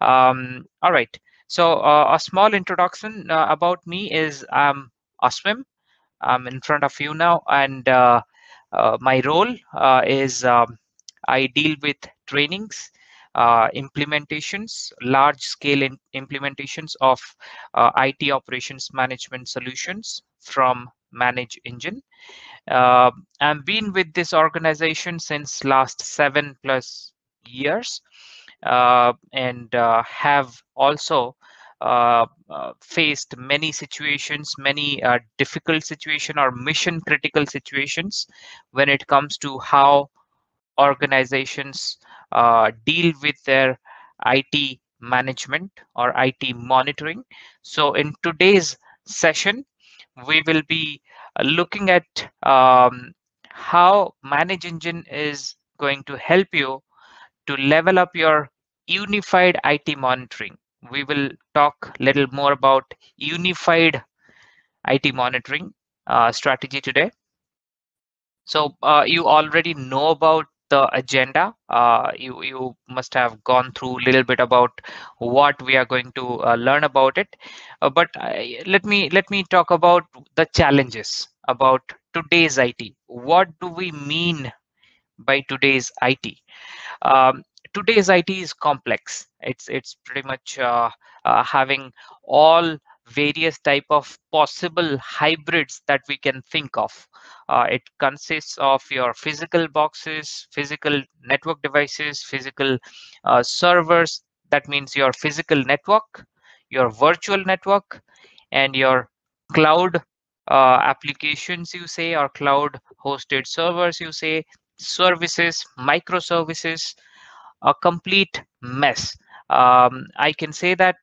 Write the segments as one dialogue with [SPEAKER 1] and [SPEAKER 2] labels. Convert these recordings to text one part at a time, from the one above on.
[SPEAKER 1] All right. So a small introduction about me is I'm Aswim. I'm in front of you now, and my role is I deal with trainings, implementations, large-scale implementations of IT operations management solutions from ManageEngine. I've been with this organization since last 7+ years, and have also faced many situations, many difficult situation or mission critical situations when it comes to how organizations deal with their IT management or IT monitoring. So in today's session, we will be looking at how ManageEngine is going to help you to level up your unified IT monitoring. We will talk a little more about unified IT monitoring strategy today. So you already know about the agenda. You must have gone through a little bit about what we are going to learn about it. But let me talk about the challenges about today's IT. What do we mean by today's IT? um, Today's IT is complex. It's pretty much having all various type of possible hybrids that we can think of. It consists of your physical boxes, physical network devices, physical servers. That means your physical network, your virtual network, and your cloud applications, you say, or cloud hosted servers, you say, services, microservices, a complete mess. I can say that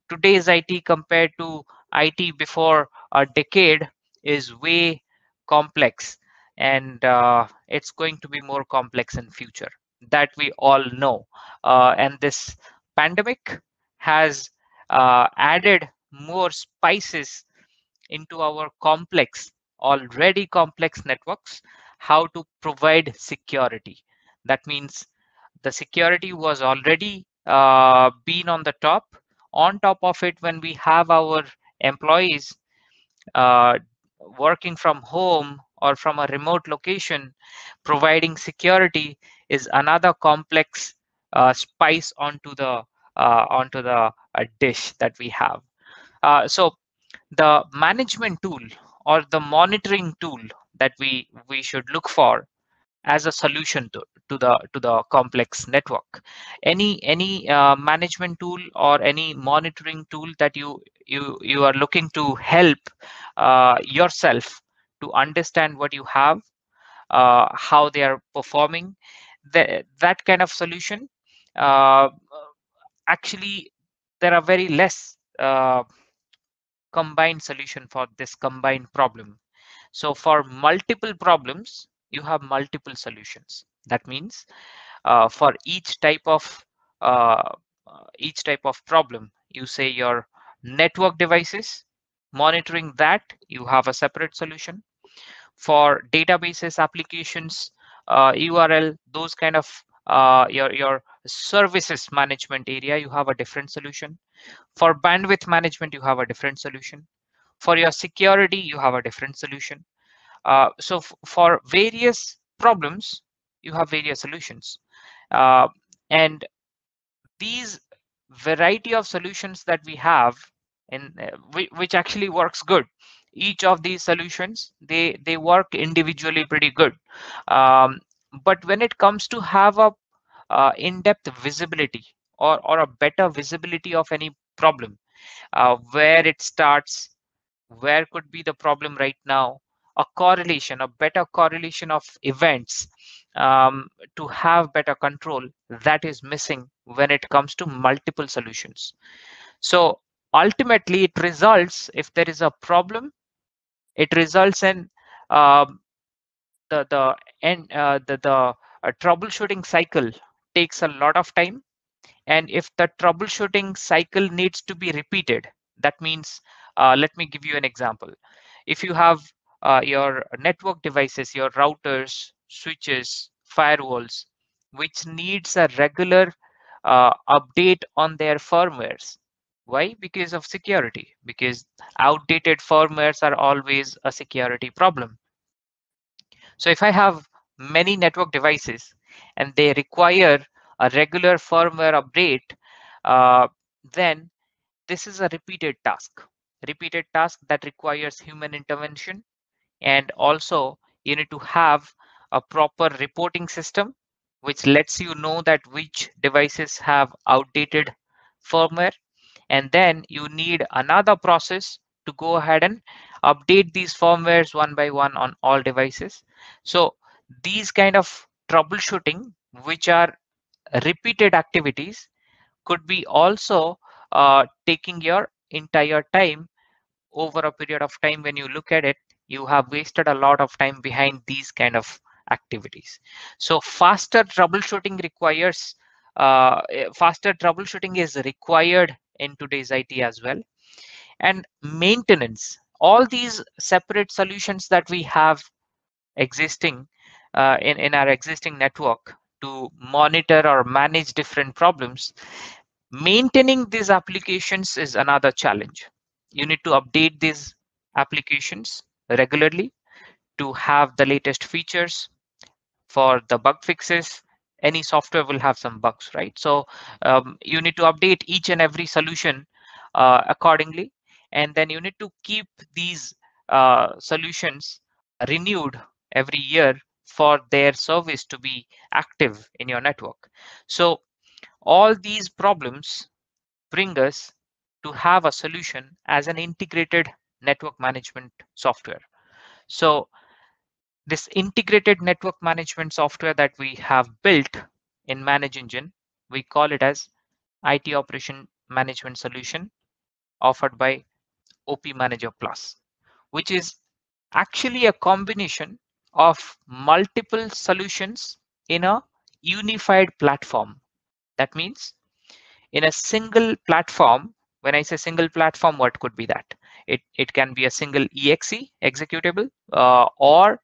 [SPEAKER 1] today's IT compared to IT before a decade is way complex, and it's going to be more complex in future. That we all know. And this pandemic has added more spices into our already complex networks, how to provide security. That means the security was already been on the top. On top of it, when we have our employees uh, working from home or from a remote location, providing security is another complex spice onto the dish that we have. So the management tool or the monitoring tool that we should look for as a solution to the complex network. Any management tool or any monitoring tool that you are looking to help yourself to understand what you have, how they are performing, that kind of solution. uh, Actually, there are very less combined solution for this combined problem. So for multiple problems, you have multiple solutions. That means for uh, each type of problem, you say your network devices, monitoring that, you have a separate solution. For databases, applications, URL, those kind of your services management area, you have a different solution. For bandwidth management, you have a different solution. For your security, you have a different solution. So for various problems, you have various solutions. Uh, and these variety of solutions that we have in which actually works good. Each of these solutions, they work individually pretty good. Um, but when it comes to have a in-depth visibility or a better visibility of any problem, where it starts, where could be the problem right now, a correlation, a better correlation of events, to have better control, that is missing when it comes to multiple solutions. So ultimately it results, if there is a problem, it results in um, the end the troubleshooting cycle takes a lot of time. And if the troubleshooting cycle needs to be repeated, that means, let me give you an example. If you have your network devices, your routers, switches, firewalls, which needs a regular update on their firmwares. Why? Because of security, because outdated firmwares are always a security problem. So if I have many network devices and they require a regular firmware update, uh, then this is a repeated task that requires human intervention. And also you need to have a proper reporting system which lets you know that which devices have outdated firmware, and then you need another process to go ahead and update these firmwares one by one on all devices. So these kind of troubleshooting, which are repeated activities, could be also taking your entire time. Over a period of time, when you look at it, you have wasted a lot of time behind these kind of activities. So faster troubleshooting is required in today's IT as well. And maintenance, all these separate solutions that we have existing in our existing network to monitor or manage different problems, maintaining these applications is another challenge. You need to update these applications regularly to have the latest features. For the bug fixes, any software will have some bugs, right? So you need to update each and every solution accordingly, and then you need to keep these solutions renewed every year for their service to be active in your network. So all these problems bring us to have a solution as an integrated network management software. So this integrated network management software that we have built in ManageEngine, we call it as IT Operation Management Solution, offered by OP Manager Plus, which is actually a combination of multiple solutions in a unified platform. That means in a single platform. When I say single platform, what could be that? It can be a single exe executable, or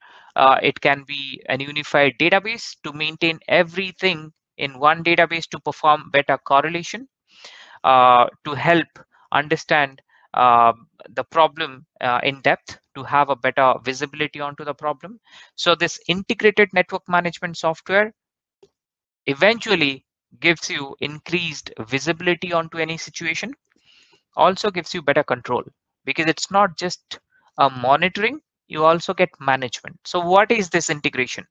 [SPEAKER 1] it can be an unified database to maintain everything in one database to perform better correlation, to help understand uh, the problem in depth, to have a better visibility onto the problem. So this integrated network management software eventually gives you increased visibility onto any situation, also gives you better control, because it's not just a monitoring, you also get management. So what is this integration?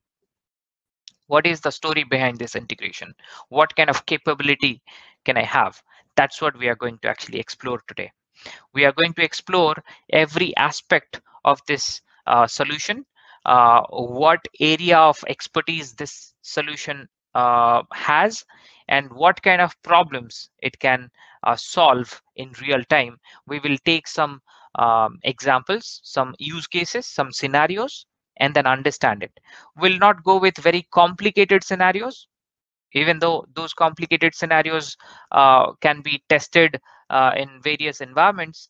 [SPEAKER 1] What is the story behind this integration? What kind of capability can I have? That's what we are going to actually explore today. We are going to explore every aspect of this solution, what area of expertise this solution has, and what kind of problems it can solve in real time. We will take some examples, some use cases, some scenarios, and then understand it. We'll not go with very complicated scenarios, even though those complicated scenarios can be tested in various environments,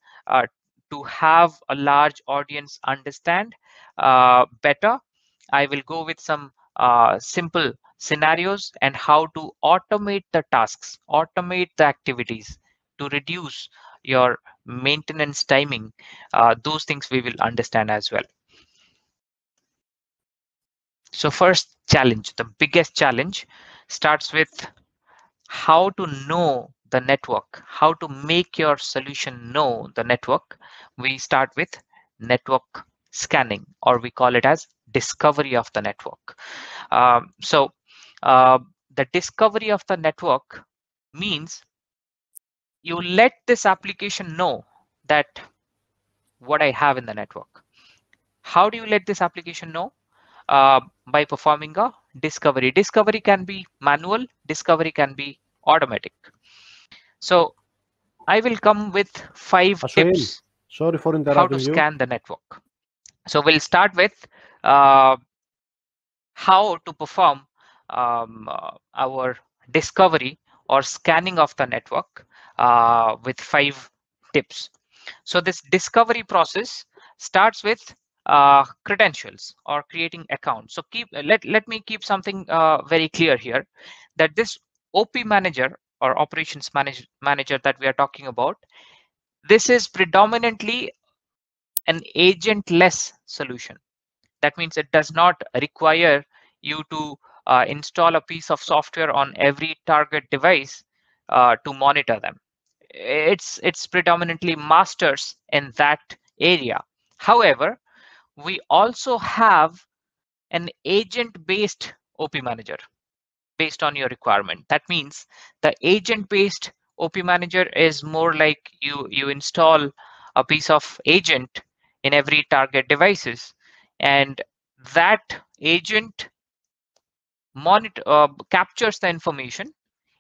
[SPEAKER 1] to have a large audience understand better. I will go with some simple scenarios and how to automate the tasks, automate the activities to reduce your maintenance timing. Those things we will understand as well. So first challenge, the biggest challenge starts with how to know the network, how to make your solution know the network. We start with network scanning, or we call it as discovery of the network. So the discovery of the network means you let this application know that what I have in the network. How do you let this application know? By performing a discovery. Discovery can be manual, discovery can be automatic. So I will come with 5
[SPEAKER 2] Ashwin,
[SPEAKER 1] tips
[SPEAKER 2] sorry for
[SPEAKER 1] how to
[SPEAKER 2] interrupting you.
[SPEAKER 1] scan the network. So we'll start with uh, how to perform our discovery or scanning of the network with 5 tips. So this discovery process starts with credentials or creating accounts. So let me keep something very clear here, that this OP manager or operations manager that we are talking about, this is predominantly an agentless solution. That means it does not require you to install a piece of software on every target device to monitor them. It's predominantly masters in that area. However, we also have an agent-based OP manager based on your requirement. That means the agent-based OP manager is more like you install a piece of agent in every target devices, and that agent captures the information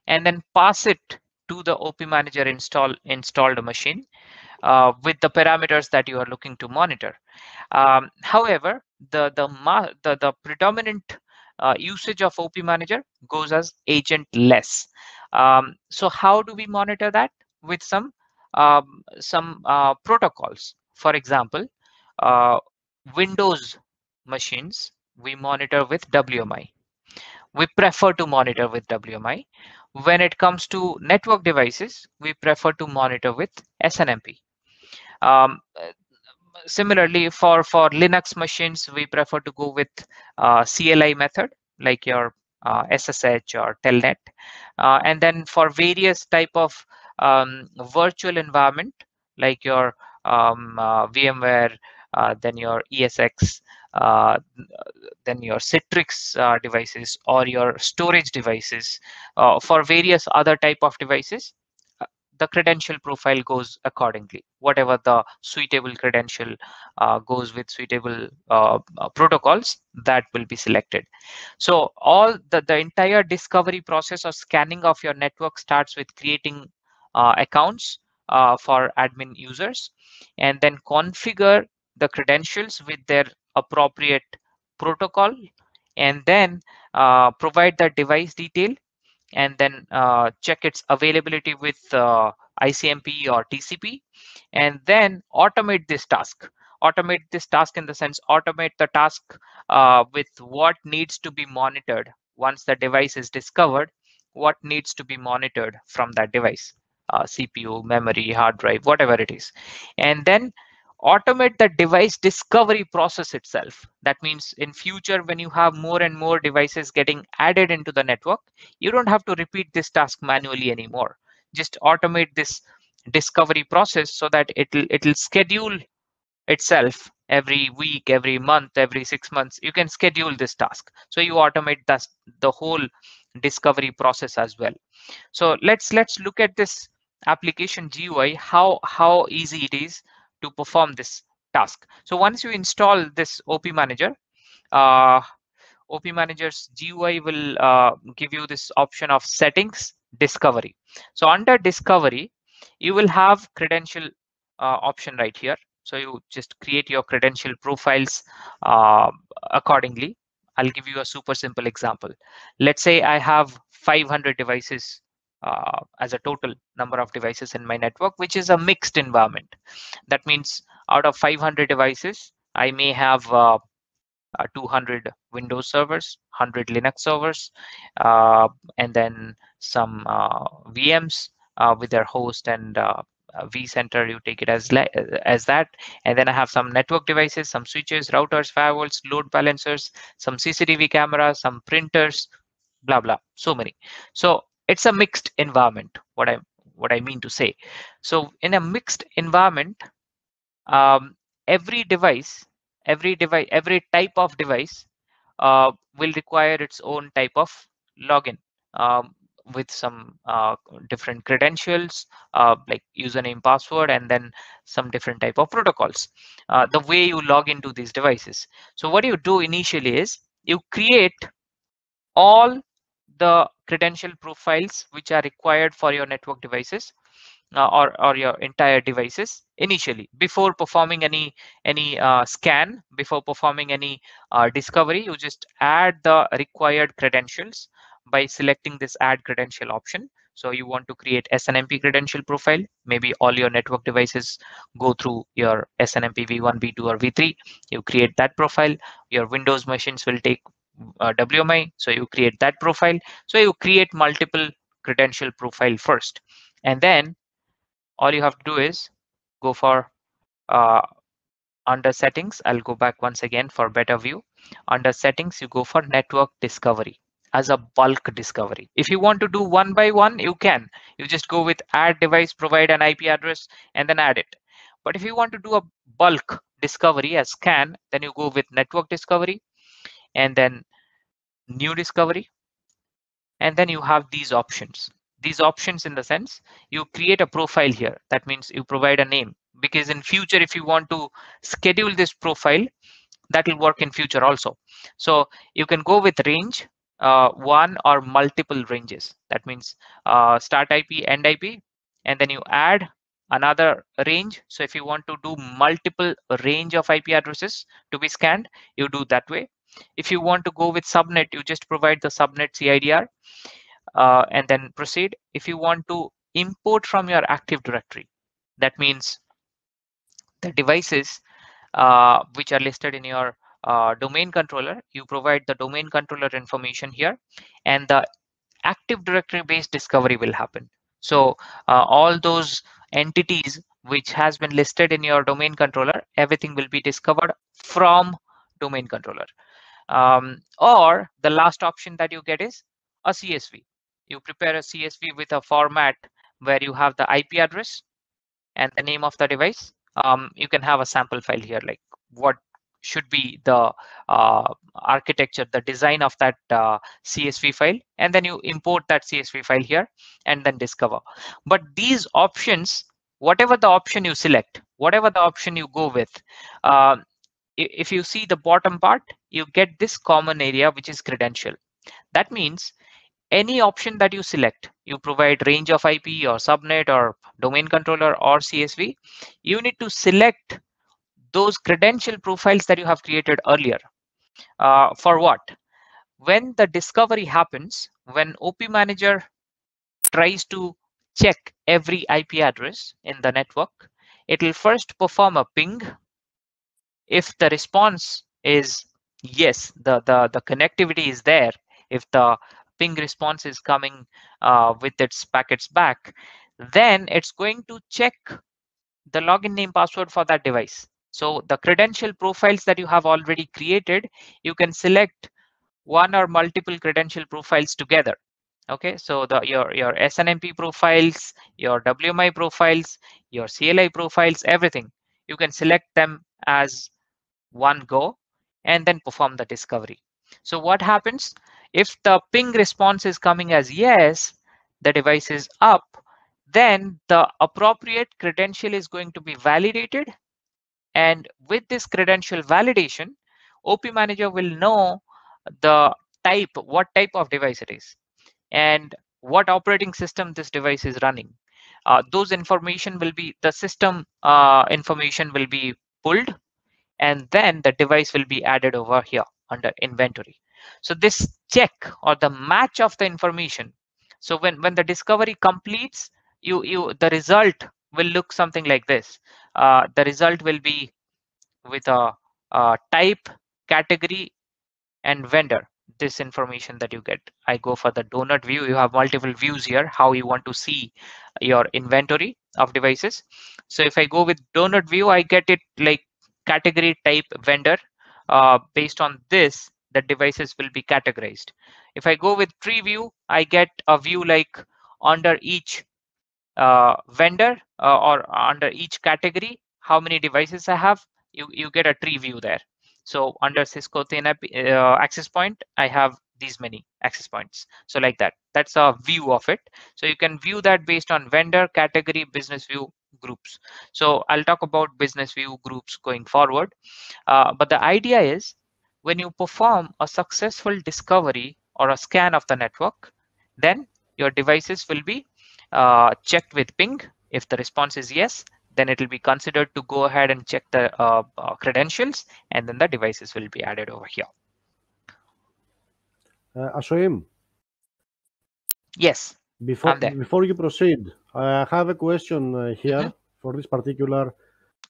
[SPEAKER 1] and then pass it to the OP manager installed machine with the parameters that you are looking to monitor. However, the predominant usage of OP Manager goes as agentless. So how do we monitor that? With some protocols. For example, uh, Windows machines we monitor with WMI. We prefer to monitor with WMI. When it comes to network devices, we prefer to monitor with SNMP. Um, Similarly, for Linux machines, we prefer to go with CLI method, like your SSH or Telnet. And then for various type of virtual environment, like your VMware, then your ESX, uh, then your Citrix devices or your storage devices, for various other type of devices, the credential profile goes accordingly. Whatever the suitable credential goes with suitable protocols, that will be selected. So all the entire discovery process or scanning of your network starts with creating accounts for admin users, and then configure the credentials with their appropriate protocol, and then provide the device detail, and then check its availability with ICMP or TCP, and then automate this task. Automate this task in the sense, automate the task with what needs to be monitored once the device is discovered, what needs to be monitored from that device, CPU, memory, hard drive, whatever it is. And then automate the device discovery process itself. That means in future, when you have more and more devices getting added into the network, you don't have to repeat this task manually anymore. Just automate this discovery process so that it'll schedule itself every week, every month, every 6 months. You can schedule this task. So you automate the whole discovery process as well. So let's look at this application GUI, how easy it is to perform this task. So once you install this OP Manager, uh, OP Manager's GUI will give you this option of settings, discovery. So under discovery, you will have credential option right here. So you just create your credential profiles uh, accordingly. I'll give you a super simple example. Let's say I have 500 devices as a total number of devices in my network, which is a mixed environment. That means out of 500 devices, I may have 200 Windows servers, 100 Linux servers, uh, and then some VMs with their host and vCenter. You take it as that, and then I have some network devices, some switches, routers, firewalls, load balancers, some CCTV cameras, some printers, blah blah. So many. So it's a mixed environment. What I mean to say. So in a mixed environment, um, every device, every type of device will require its own type of login with some different credentials, like username, password, and then some different type of protocols. The way you log into these devices. So what you do initially is you create all the credential profiles which are required for your network devices, or your entire devices initially, before performing any scan, before performing any discovery. You just add the required credentials by selecting this add credential option. So you want to create SNMP credential profile. Maybe all your network devices go through your SNMP v1, v2, or v3. You create that profile. Your Windows machines will take WMI, so you create that profile. So you create multiple credential profile first. And then all you have to do is go for under settings. I'll go back once again for better view. Under settings, you go for network discovery as a bulk discovery. If you want to do one by one, you can. You just go with add device, provide an IP address, and then add it. But if you want to do a bulk discovery as scan, then you go with network discovery and then new discovery. And then you have these options. These options in the sense you create a profile here. That means you provide a name, because in future, if you want to schedule this profile, that will work in future also. So you can go with range, one or multiple ranges. That means start IP, end IP, and then you add another range. So if you want to do multiple range of IP addresses to be scanned, you do that way. If you want to go with subnet, you just provide the subnet CIDR and then proceed. If you want to import from your Active Directory, that means the devices which are listed in your domain controller, you provide the domain controller information here, and the Active Directory based discovery will happen. So all those entities which has been listed in your domain controller, everything will be discovered from domain controller. Or the last option that you get is a CSV. You prepare a CSV with a format where you have the IP address and the name of the device. You can have a sample file here, like what should be the architecture, the design of that CSV file, and then you import that CSV file here and then discover. But these options, whatever the option you select, whatever the option you go with, if you see the bottom part, you get this common area, which is credential. That means any option that you select, you provide range of IP or subnet or domain controller or CSV, you need to select those credential profiles that you have created earlier. For what? When the discovery happens, when OP Manager tries to check every IP address in the network, it will first perform a ping. If the response is yes, the connectivity is there, if the ping response is coming with its packets back, then it's going to check the login name password for that device. So the credential profiles that you have already created, you can select one or multiple credential profiles together. Okay, so your SNMP profiles, your WMI profiles, your CLI profiles, everything, you can select them as one go and then perform the discovery. So what happens if the ping response is coming as yes, the device is up, then the appropriate credential is going to be validated. And with this credential validation, OP Manager will know the type, what type of device it is, and what operating system this device is running. Those information will be, the system information will be pulled, and then the device will be added over here under inventory. So this check or the match of the information, so when the discovery completes, the result will look something like this. The result will be with a type, category, and vendor. This information that you get. I go for the donut view. You have multiple views here, how you want to see your inventory of devices. So if I go with donut view, I get it like category, type, vendor. Based on this, the devices will be categorized. If I go with tree view, I get a view like under each vendor or under each category, how many devices I have, you get a tree view there. So under Cisco thin access point, I have these many access points. So like that, that's a view of it. So you can view that based on vendor, category, business view, groups. So I'll talk about business view groups going forward. But the idea is when you perform a successful discovery or a scan of the network, then your devices will be checked with ping. If the response is yes, then it will be considered to go ahead and check the credentials, and then the devices will be added over here.
[SPEAKER 2] Asoim?
[SPEAKER 1] Yes,
[SPEAKER 2] before you proceed, I have a question here for this particular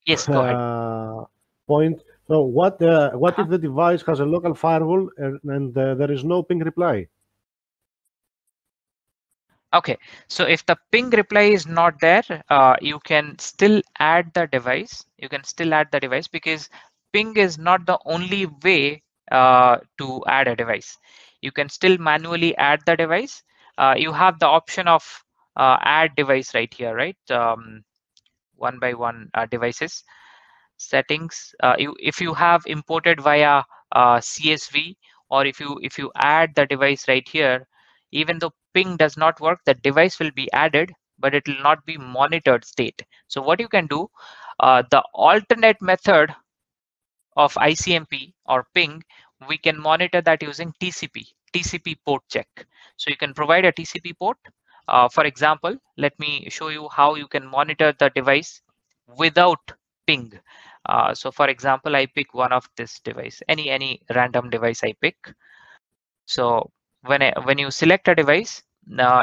[SPEAKER 1] yes, go ahead.
[SPEAKER 2] Point. So what if the device has a local firewall and there is no ping reply?
[SPEAKER 1] Okay, so if the ping reply is not there, you can still add the device. You can still add the device because ping is not the only way to add a device. You can still manually add the device. You have the option of add device right here, right? One by one devices settings. If you have imported via CSV, or if you add the device right here, even though ping does not work, the device will be added, but it will not be monitored state. So what you can do, the alternate method of ICMP or ping, we can monitor that using TCP port check. So you can provide a TCP port. For example, let me show you how you can monitor the device without ping. So for example, I pick one of this device, any random device I pick. So when you select a device,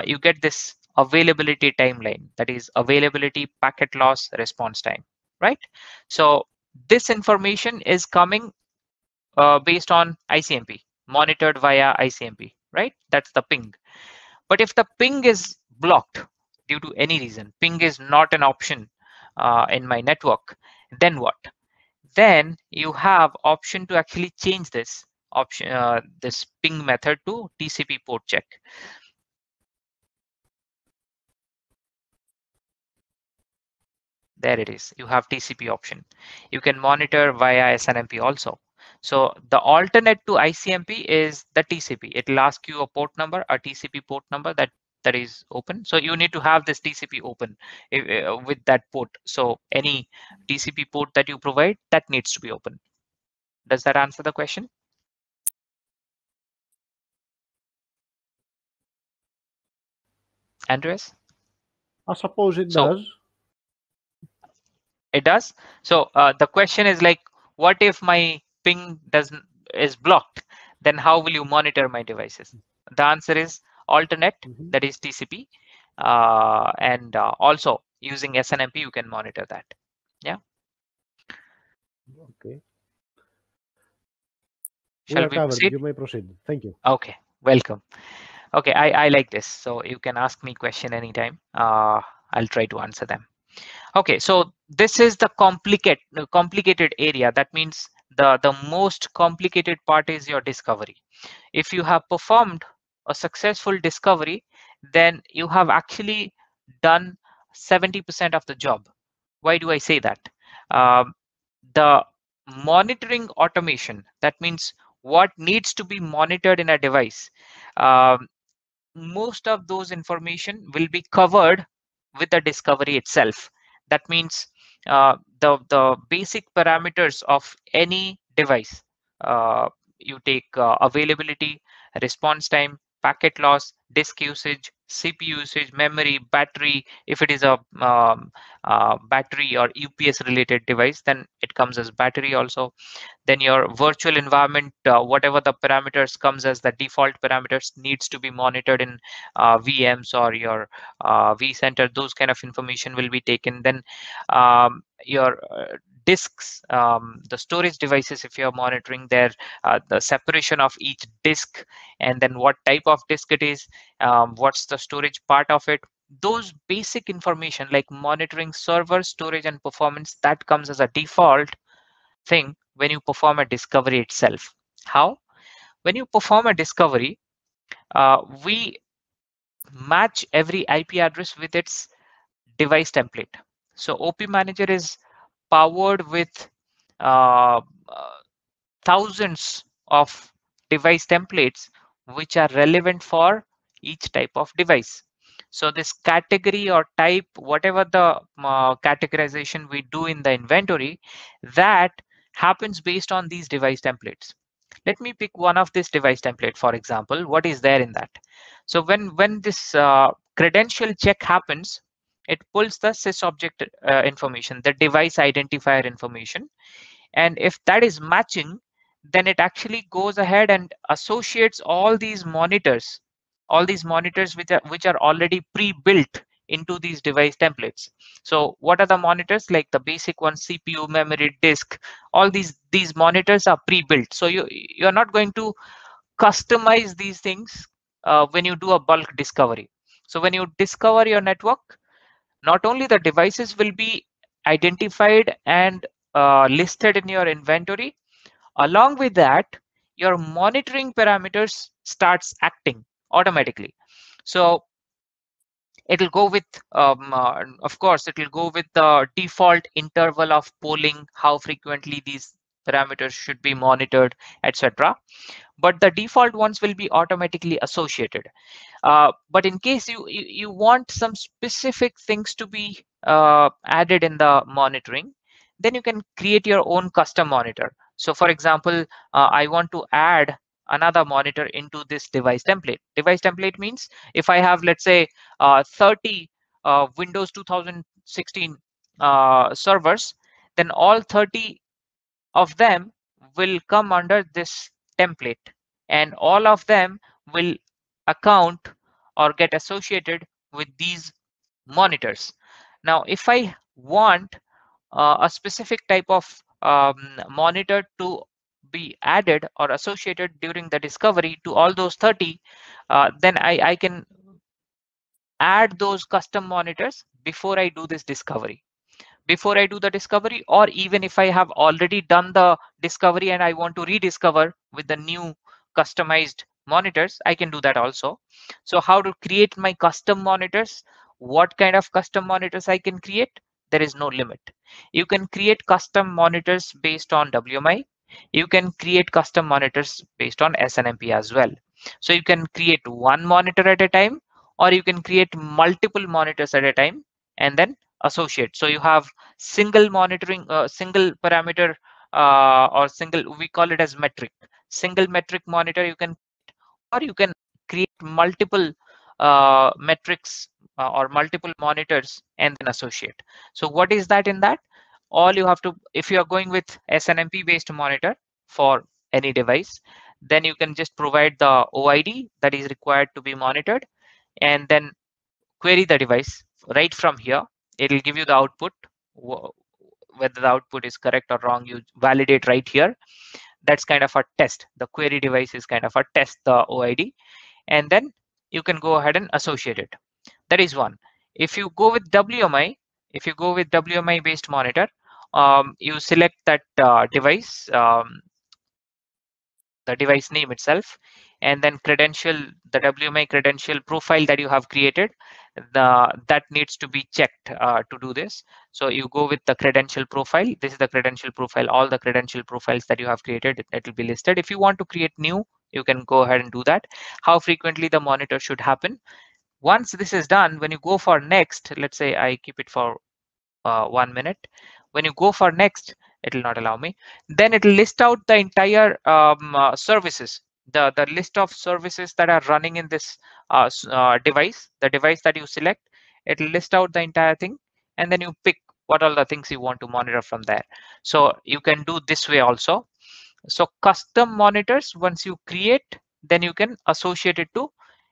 [SPEAKER 1] you get this availability timeline, that is availability, packet loss, response time, right? So this information is coming based on ICMP, monitored via ICMP, right? That's the ping. But if the ping is blocked due to any reason, ping is not an option in my network, then what? Then you have option to actually change this option, this ping method to TCP port check. There it is. You have TCP option. You can monitor via SNMP also. So the alternate to ICMP is the TCP. It will ask you a port number, a TCP port number that is open. So you need to have this TCP open with that port. So any TCP port that you provide, that needs to be open. Does that answer the question, Andreas?
[SPEAKER 2] I suppose it
[SPEAKER 1] So
[SPEAKER 2] does.
[SPEAKER 1] it does. So the question is like, what if my ping doesn't is blocked? Then how will you monitor my devices? The answer is alternate,
[SPEAKER 2] Mhm.
[SPEAKER 1] that is TCP, and also using SNMP you can monitor that. Yeah.
[SPEAKER 2] Okay. We
[SPEAKER 1] Shall
[SPEAKER 2] are
[SPEAKER 1] we
[SPEAKER 2] covered.
[SPEAKER 1] proceed?
[SPEAKER 2] You may proceed. Thank you.
[SPEAKER 1] Okay. Welcome. Okay. I like this. So you can ask me question anytime. I'll try to answer them. Okay, so this is the complicated area. That means the most complicated part is your discovery. If you have performed a successful discovery, then you have actually done 70% of the job. Why do I say that? Um, the monitoring automation, that means what needs to be monitored in a device. Um, Most of those information will be covered with the discovery itself. That means the basic parameters of any device. Uh, you take availability, response time, packet loss, disk usage, CPU usage, memory, battery. If it is a battery or UPS related device, then it comes as battery also. Then your virtual environment, whatever the parameters comes as the default parameters, needs to be monitored in VMs or your vCenter. Those kind of information will be taken. Then your disks, the storage devices, if you're monitoring their the separation of each disk, and then what type of disk it is, what's the storage part of it. Those basic information like monitoring server storage and performance, that comes as a default thing when you perform a discovery itself. How? When you perform a discovery, we match every IP address with its device template. So OP Manager is powered with uh, uh, thousands of device templates which are relevant for each type of device. So this category or type, whatever the categorization we do in the inventory, that happens based on these device templates. Let me pick one of this device template, for example. What is there in that? So when this credential check happens, it pulls the sysobject information, the device identifier information, and if that is matching, then it actually goes ahead and associates all these monitors which are already pre-built into these device templates. So what are the monitors? Like the basic ones: CPU, memory, disk. All these monitors are pre-built, so you're not going to customize these things when you do a bulk discovery. So when you discover your network, not only the devices will be identified and listed in your inventory, along with that, your monitoring parameters starts acting automatically. So it'll go with, of course, it'll go with the default interval of polling, how frequently these parameters should be monitored, etc. But the default ones will be automatically associated. But in case you want some specific things to be added in the monitoring, then you can create your own custom monitor. So for example, I want to add another monitor into this device template. Device template means if I have, let's say, 30 Windows 2016 servers, then all 30 of them will come under this template, and all of them will account or get associated with these monitors. Now if I want a specific type of monitor to be added or associated during the discovery to all those 30, then I can add those custom monitors before I do this discovery, before I do the discovery, or even if I have already done the discovery and I want to rediscover with the new customized monitors, I can do that also. So how to create my custom monitors? What kind of custom monitors I can create? There is no limit. You can create custom monitors based on WMI. You can create custom monitors based on SNMP as well. So you can create one monitor at a time, or you can create multiple monitors at a time and then associate. So you have single monitoring, single parameter, or single, we call it as metric, single metric monitor you can create, or you can create multiple metrics or multiple monitors and then associate. So what is that in that? All you have to, if you are going with SNMP based monitor for any device, then you can just provide the OID that is required to be monitored, and then query the device right from here. It'll give you the output. Whether the output is correct or wrong, you validate right here. That's kind of a test. The query device is kind of a test, the OID, and then you can go ahead and associate it. That is one. If you go with WMI, if you go with WMI based monitor, you select that device, the device name itself, and then credential, the WMI credential profile that you have created, that needs to be checked to do this. So you go with the credential profile. This is the credential profile. All the credential profiles that you have created, it will be listed. If you want to create new, you can go ahead and do that. How frequently the monitor should happen? Once this is done, when you go for next, let's say I keep it for 1 minute. When you go for next, it will not allow me. Then it will list out the entire services, the list of services that are running in this device, the device that you select. It will list out the entire thing, and then you pick what all the things you want to monitor from there. So you can do this way also. So custom monitors, once you create, then you can associate it to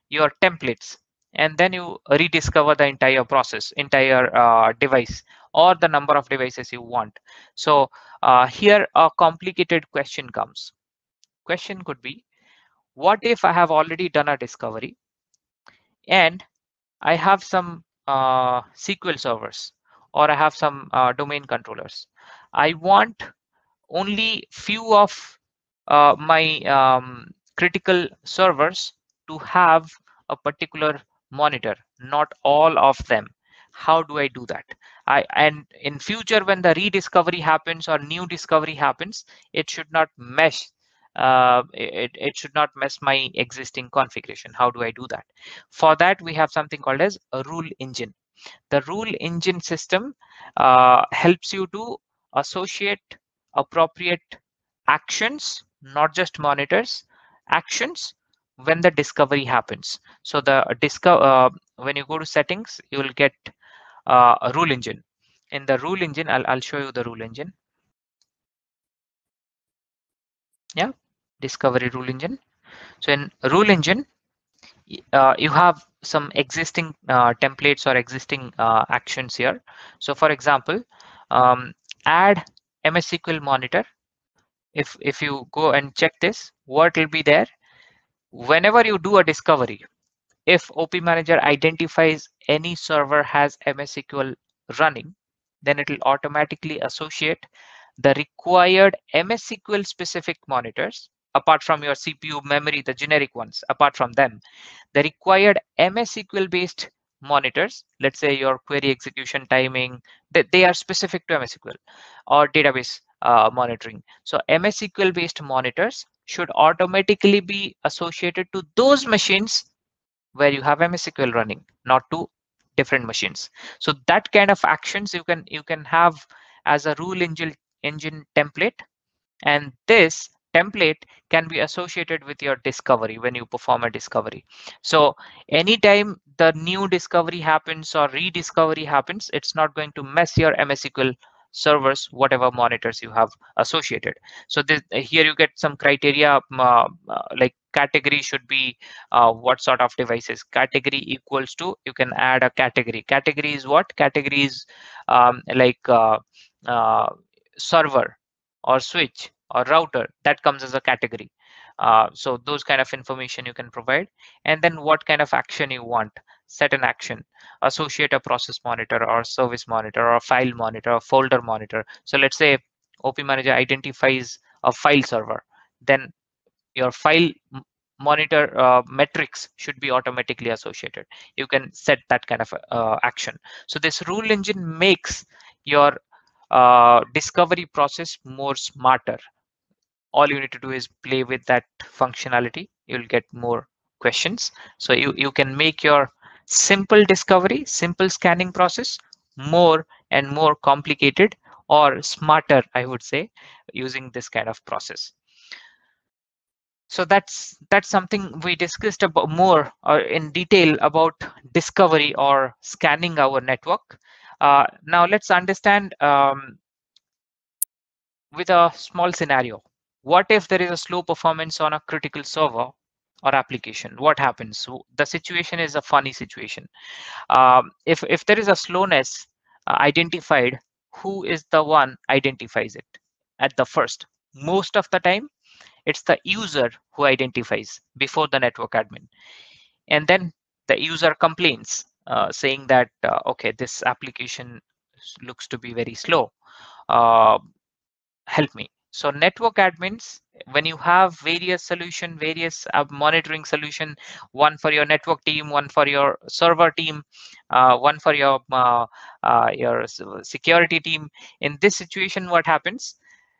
[SPEAKER 1] your templates, and then you rediscover the entire process, entire device, or the number of devices you want. So here a complicated question comes. Question could be, what if I have already done a discovery and I have some SQL servers, or I have some domain controllers. I want only few of my critical servers to have a particular monitor, not all of them. How do I do that? And in future, when the rediscovery happens or new discovery happens, it should not mesh. It should not mess my existing configuration. How do I do that? For that, we have something called as a rule engine. The rule engine system helps you to associate appropriate actions, not just monitors, actions when the discovery happens. So the when you go to settings, you will get a rule engine. In the rule engine, I'll show you the rule engine. Yeah, discovery rule engine. So in rule engine, you have some existing templates or existing actions here. So for example, um, add MS SQL monitor. If you go and check this, what will be there? Whenever you do a discovery, If OP Manager identifies any server has MS SQL running, then it will automatically associate the required MS SQL specific monitors apart from your CPU memory, the generic ones, apart from them, the required MS SQL based monitors, let's say your query execution timing, they are specific to MS SQL or database monitoring. So MS SQL based monitors should automatically be associated to those machines where you have MS SQL running, not to different machines. So that kind of actions you can have as a rule engine template, and this template can be associated with your discovery when you perform a discovery. So anytime the new discovery happens or rediscovery happens, it's not going to mess your MS SQL servers, whatever monitors you have associated. So this, here you get some criteria, like category should be what sort of devices. Category equals to, you can add a category. Category is what? Category is like uh, server or switch or router, that comes as a category. So those kind of information you can provide. And then what kind of action you want, set an action, associate a process monitor or service monitor or a file monitor or folder monitor. So let's say OP Manager identifies a file server, then your file monitor metrics should be automatically associated. You can set that kind of action. So this rule engine makes your discovery process more smarter. All you need to do is play with that functionality. You'll get more questions. So you can make your simple discovery, simple scanning process more and more complicated or smarter, I would say, using this kind of process. So that's something we discussed about more in detail about discovery or scanning our network. Now let's understand with a small scenario. What if there is a slow performance on a critical server or application? What happens? So the situation is a funny situation. If there is a slowness identified, who is the one identifies it at the first? Most of the time, it's the user who identifies before the network admin. And then the user complains, saying that, okay, this application looks to be very slow. Uh, Help me. So network admins, when you have various monitoring solution, one for your network team, one for your server team, one for your security team. In this situation, what happens?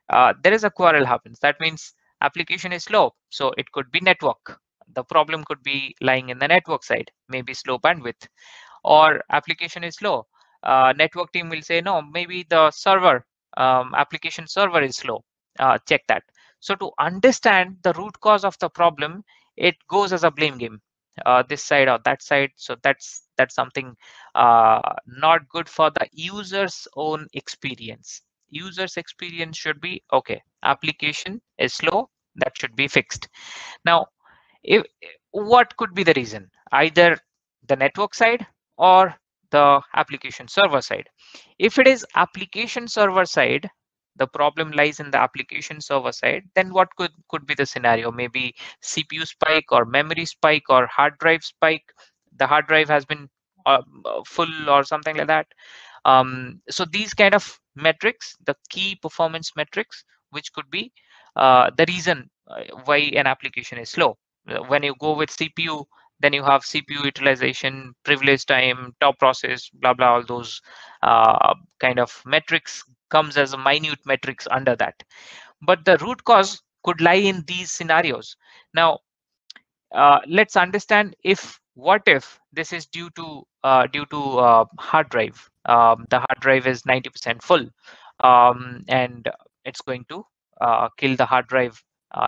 [SPEAKER 1] There is a quarrel happens. That means application is slow. So it could be network. The problem could be lying in the network side, maybe slow bandwidth, or application is slow. Network team will say, no, maybe the server, application server is slow. Check that. So to understand the root cause of the problem, it goes as a blame game, this side or that side. So that's something not good for the user's own experience. User's experience should be, okay, application is slow, that should be fixed. Now, if, what could be the reason? Either the network side or the application server side. If it is application server side, the problem lies in the application server side, then what could be the scenario? Maybe CPU spike or memory spike or hard drive spike. The hard drive has been full or something like that. So these kind of metrics, the key performance metrics, which could be the reason why an application is slow. When you go with CPU, then you have CPU utilization, privilege time, top process, blah blah, all those kind of metrics comes as a minute metrics under that. But the root cause could lie in these scenarios. Now let's understand, if what if this is due to hard drive. The hard drive is 90% full, and it's going to kill the hard drive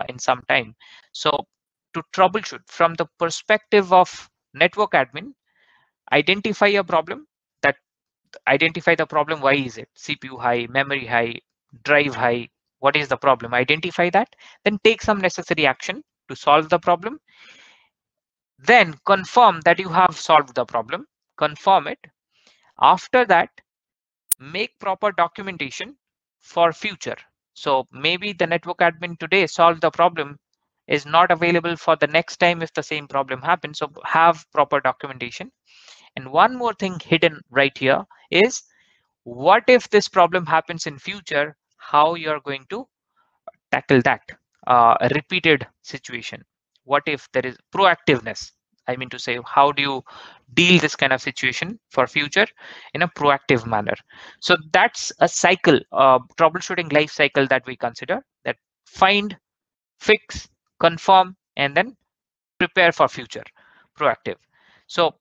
[SPEAKER 1] in some time. So to troubleshoot from the perspective of network admin, identify a problem, that identify the problem. Why is it CPU high, memory high, drive high? What is the problem? Identify that, then take some necessary action to solve the problem. Then confirm that you have solved the problem, confirm it. After that, make proper documentation for future. So maybe the network admin today solved the problem is not available for the next time if the same problem happens. So have proper documentation. And one more thing hidden right here is, what if this problem happens in future, how you're going to tackle that repeated situation. What if there is proactiveness? I mean to say, how do you deal this kind of situation for future in a proactive manner? So that's a cycle, troubleshooting life cycle that we consider, that find, fix, confirm, and then prepare for future, proactive. So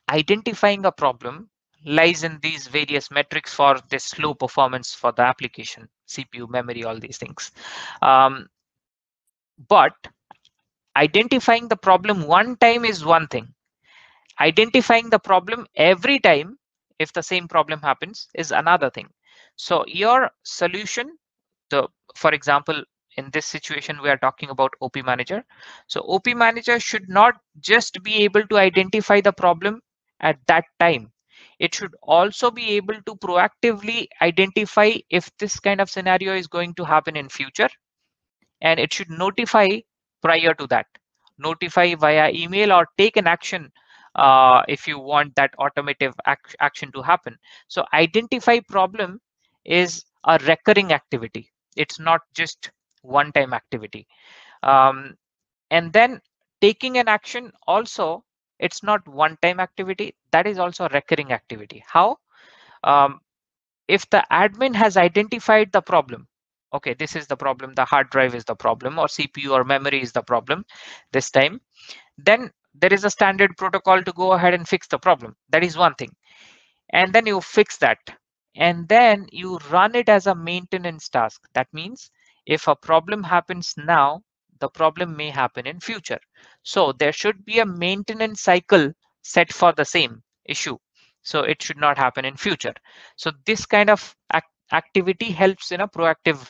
[SPEAKER 1] identifying a problem lies in these various metrics for this slow performance for the application, CPU, memory, all these things. Um, but identifying the problem one time is one thing. Identifying the problem every time, if the same problem happens, is another thing. So your solution, the for example, in this situation we are talking about OP manager. So OP manager should not just be able to identify the problem at that time. It should also be able to proactively identify if this kind of scenario is going to happen in future, and it should notify prior to that, notify via email or take an action if you want that automative action to happen. So identify problem is a recurring activity. It's not just one time activity. um, and then taking an action also, it's not one time activity, that is also a recurring activity. How? um, if the admin has identified the problem, okay, this is the problem, the hard drive is the problem, or CPU or memory is the problem this time, then there is a standard protocol to go ahead and fix the problem. That is one thing. And then you fix that, and then you run it as a maintenance task. That means if a problem happens now, the problem may happen in future. So there should be a maintenance cycle set for the same issue, so it should not happen in future. So this kind of activity helps in a proactive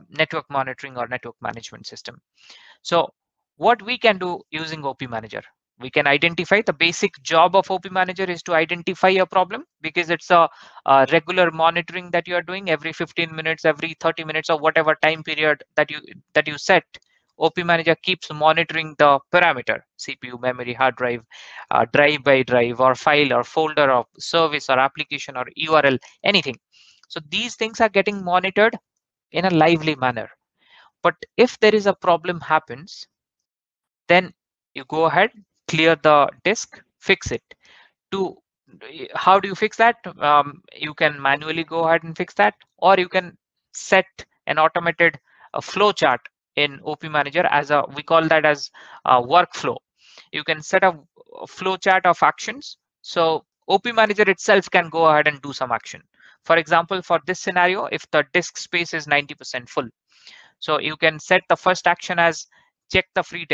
[SPEAKER 1] network monitoring or network management system. So what we can do using OP Manager, we can identify, the basic job of OP Manager is to identify a problem, because it's a regular monitoring that you are doing every 15 minutes, every 30 minutes, or whatever time period that you set. OP Manager keeps monitoring the parameter, CPU, memory, hard drive, drive by drive, or file, or folder, or service, or application, or URL, anything. So these things are getting monitored in a lively manner. But if there is a problem happens, then you go ahead, clear the disk, fix it. To How do you fix that? You can manually go ahead and fix that, or you can set an automated flow chart in OP Manager as a, we call that as a workflow. You can set a flow chart of actions. So OP Manager itself can go ahead and do some action. For example, for this scenario, if the disk space is 90% full, so you can set the first action as check the free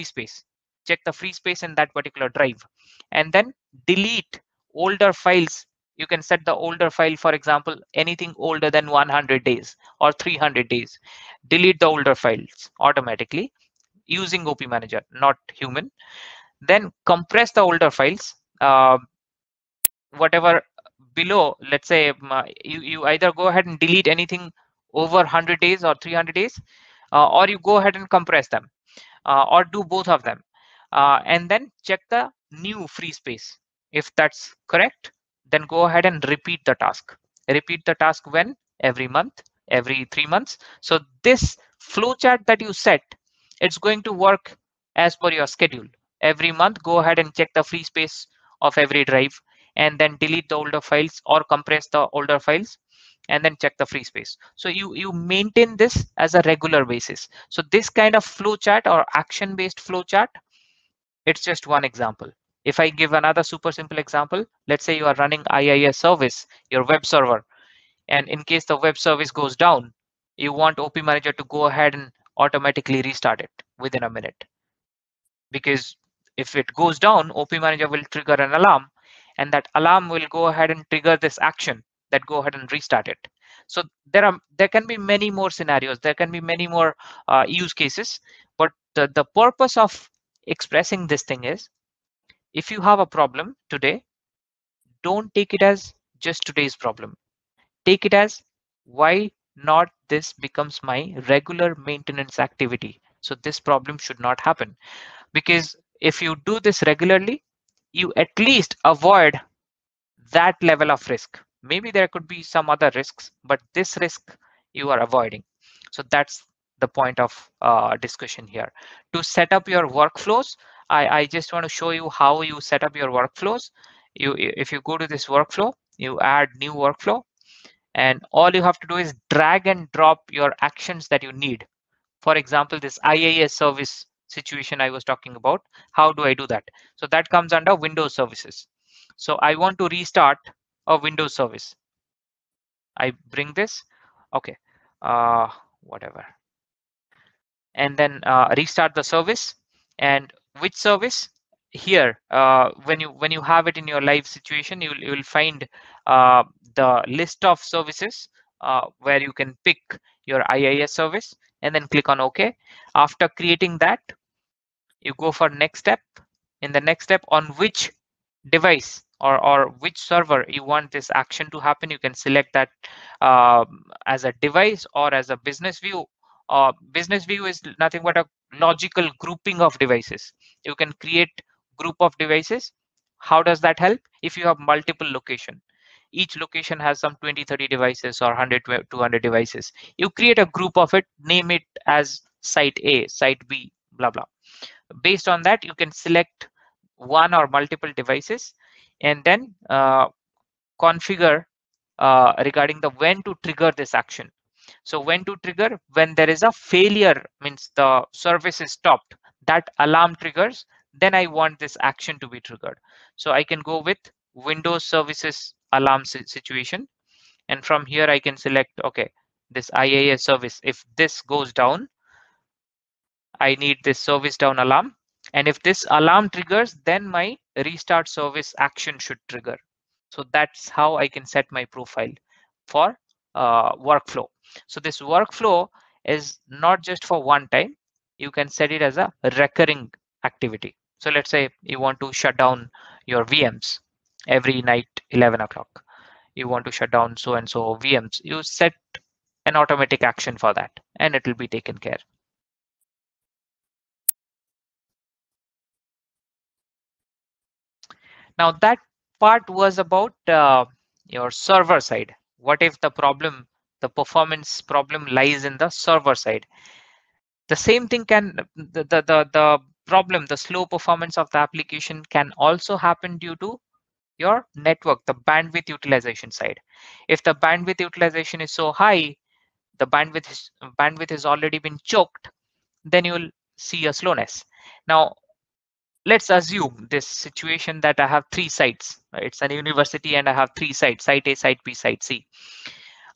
[SPEAKER 1] space, check the free space in that particular drive, and then delete older files. You can set the older file, for example, anything older than 100 days or 300 days. Delete the older files automatically using OP Manager, not human. Then compress the older files. Whatever below, let's say you either go ahead and delete anything over 100 days or 300 days, or you go ahead and compress them, or do both of them, and then check the new free space. If that's correct, then go ahead and repeat the task. Repeat the task when? Every month, every 3 months. So this flowchart that you set, it's going to work as per your schedule. Every month, go ahead and check the free space of every drive, and then delete the older files or compress the older files, and then check the free space. So you maintain this as a regular basis. So this kind of flow chart or action based flow chart, it's just one example. If I give another super simple example, let's say you are running IIS service, your web server, and in case the web service goes down, you want OP Manager to go ahead and automatically restart it within a minute. Because if it goes down, OP Manager will trigger an alarm, and that alarm will go ahead and trigger this action that go ahead and restart it. So there can be many more scenarios, there can be many more use cases, but the purpose of expressing this thing is, if you have a problem today, don't take it as just today's problem. Take it as, why not this becomes my regular maintenance activity. So this problem should not happen, because if you do this regularly, you at least avoid that level of risk. Maybe there could be some other risks, but this risk you are avoiding. So that's the point of discussion here. To set up your workflows, I just want to show you how you set up your workflows. If you go to this workflow, you add new workflow, and all you have to do is drag and drop your actions that you need. For example, this IaaS service situation I was talking about, how do I do that? So that comes under Windows services. So I want to restart a Windows service. I bring this, okay, whatever, and then restart the service. And which service? Here, when you have it in your live situation, you will find uh, the list of services where you can pick your IaaS service and then click on OK. After creating that, you go for next step. In the next step, on which device or which server you want this action to happen, you can select that as a device or as a business view. Business view is nothing but a logical grouping of devices. You can create group of devices. How does that help? If you have multiple location, each location has some 20-30 devices or 100-200 devices, you create a group of it, name it as site A, site B, blah blah. Based on that, you can select one or multiple devices, and then configure regarding the when to trigger this action. So when to trigger? When there is a failure, means the service is stopped, that alarm triggers, then I want this action to be triggered. So I can go with Windows services alarm situation, and from here I can select, okay, this IaaS service, if this goes down, I need this service down alarm. And if this alarm triggers, then my restart service action should trigger. So that's how I can set my profile for workflow. So this workflow is not just for one time. You can set it as a recurring activity. So let's say you want to shut down your VMs every night, 11 o'clock. You want to shut down so and so VMs. You set an automatic action for that, and it will be taken care. Now that part was about your server side. What if the problem, the performance problem lies in the server side? The same thing can, the problem, the slow performance of the application can also happen due to your network, the bandwidth utilization side. If the bandwidth utilization is so high, the bandwidth has already been choked, then you will see a slowness. Now let's assume this situation that I have three sites. It's a university and I have three sites, site A, site B, site C.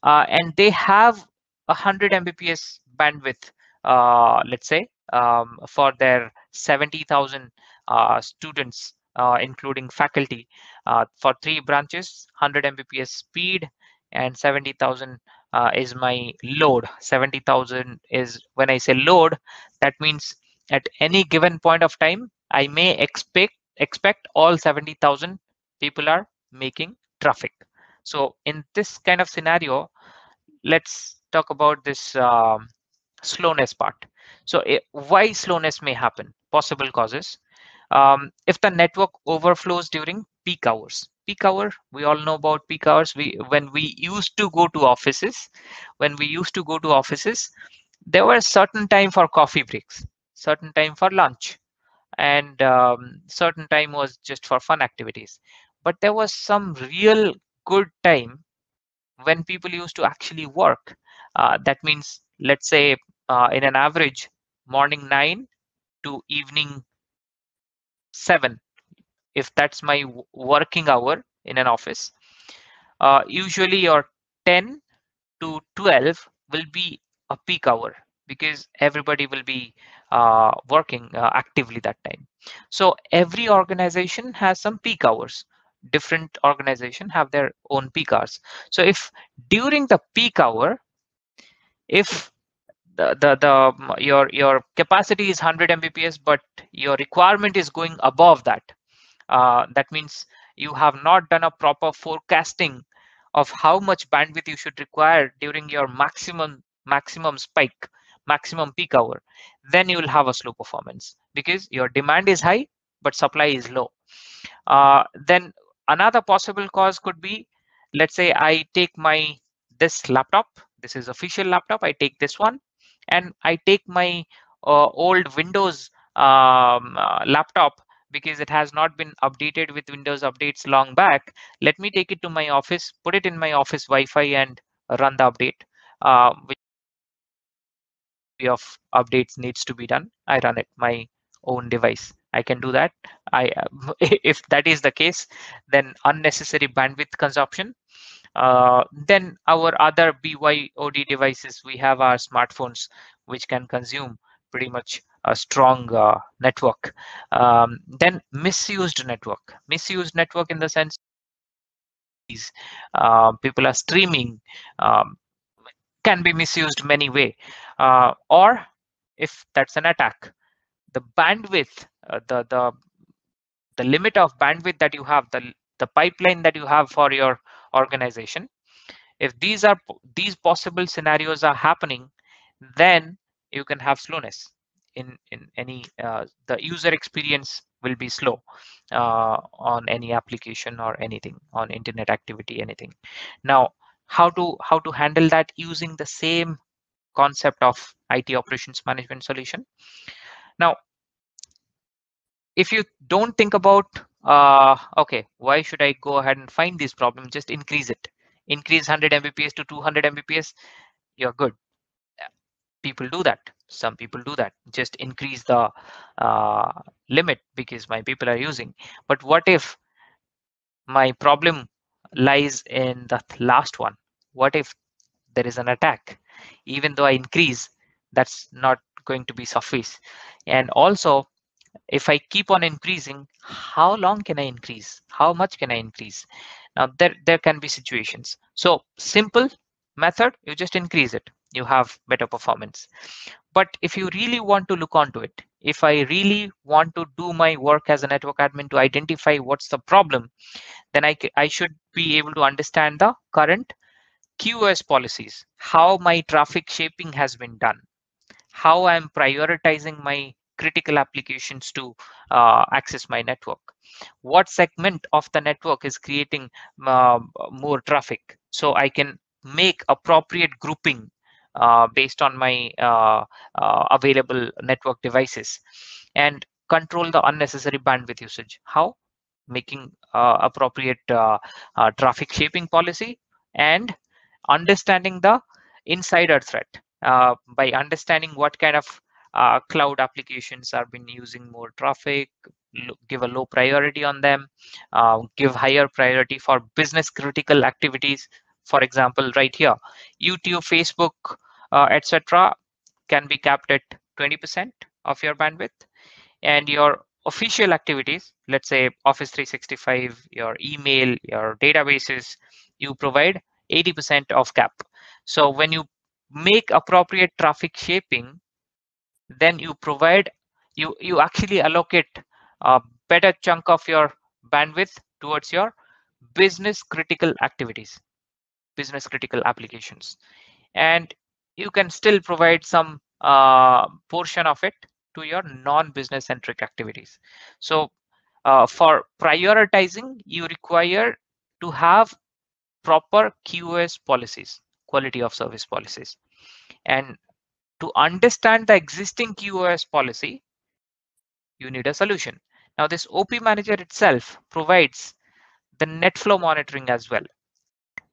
[SPEAKER 1] And they have 100 Mbps bandwidth, let's say, for their 70,000 students, including faculty, for three branches, 100 Mbps speed, and 70,000 is my load. 70,000 is, when I say load, that means at any given point of time, I may expect all 70,000 people are making traffic. So in this kind of scenario, let's talk about this slowness part. So why slowness may happen? Possible causes. If the network overflows during peak hours. Peak hour, we all know about peak hours. When we used to go to offices, there was certain time for coffee breaks, certain time for lunch, and certain time was just for fun activities. But there was some real good time when people used to actually work. That means, let's say, in an average, morning 9 to evening 7, if that's my working hour in an office, usually your 10 to 12 will be a peak hour, because everybody will be working actively that time. So every organization has some peak hours. Different organization have their own peak hours. So if during the peak hour, if your capacity is 100 Mbps, but your requirement is going above that, that means you have not done a proper forecasting of how much bandwidth you should require during your maximum spike, maximum peak hour, then you will have a slow performance because your demand is high but supply is low. Then another possible cause could be, let's say I take this laptop, this is official laptop, I take this one, and I take my old Windows laptop because it has not been updated with Windows updates long back. Let me take it to my office, put it in my office Wi-Fi, and run the update. Which of updates needs to be done, I run it my own device. I can do that. I if that is the case, then unnecessary bandwidth consumption. Then our other BYOD devices, we have our smartphones, which can consume pretty much a strong network. Then misused network in the sense people are streaming, um, can be misused many way. Or if that's an attack, the bandwidth, the limit of bandwidth that you have, the pipeline that you have for your organization, if these possible scenarios are happening, then you can have slowness in any the user experience will be slow on any application or anything, on internet activity, anything. Now, how to handle that using the same concept of IT operations management solution. Now, if you don't think about okay, why should I go ahead and find this problem, just increase it, increase 100 mbps to 200 mbps, you're good. People do that, some people do that, just increase the uh, limit because my people are using. But what if my problem lies in the last one? What if there is an attack? Even though I increase, that's not going to be suffice. And also, if I keep on increasing, how long can I increase? How much can I increase? Now there can be situations. So simple method, you just increase it. You have better performance. But if you really want to look onto it, if I really want to do my work as a network admin to identify what's the problem, then I should be able to understand the current QoS policies, how my traffic shaping has been done, how I'm prioritizing my critical applications to access my network, what segment of the network is creating more traffic, so I can make appropriate grouping based on my available network devices, and control the unnecessary bandwidth usage. How? Making appropriate traffic shaping policy, and understanding the insider threat by understanding what kind of cloud applications are been using more traffic, give a low priority on them, give higher priority for business critical activities. For example, right here, YouTube, Facebook, etc., can be capped at 20% of your bandwidth, and your official activities, let's say Office 365, your email, your databases, you provide 80% of cap. So when you make appropriate traffic shaping, then you provide, you actually allocate a better chunk of your bandwidth towards your business critical activities, business critical applications, and you can still provide some portion of it to your non-business centric activities. So for prioritizing, you require to have proper QoS policies, quality of service policies. And to understand the existing QoS policy, you need a solution. Now, this OP Manager itself provides the net flow monitoring as well.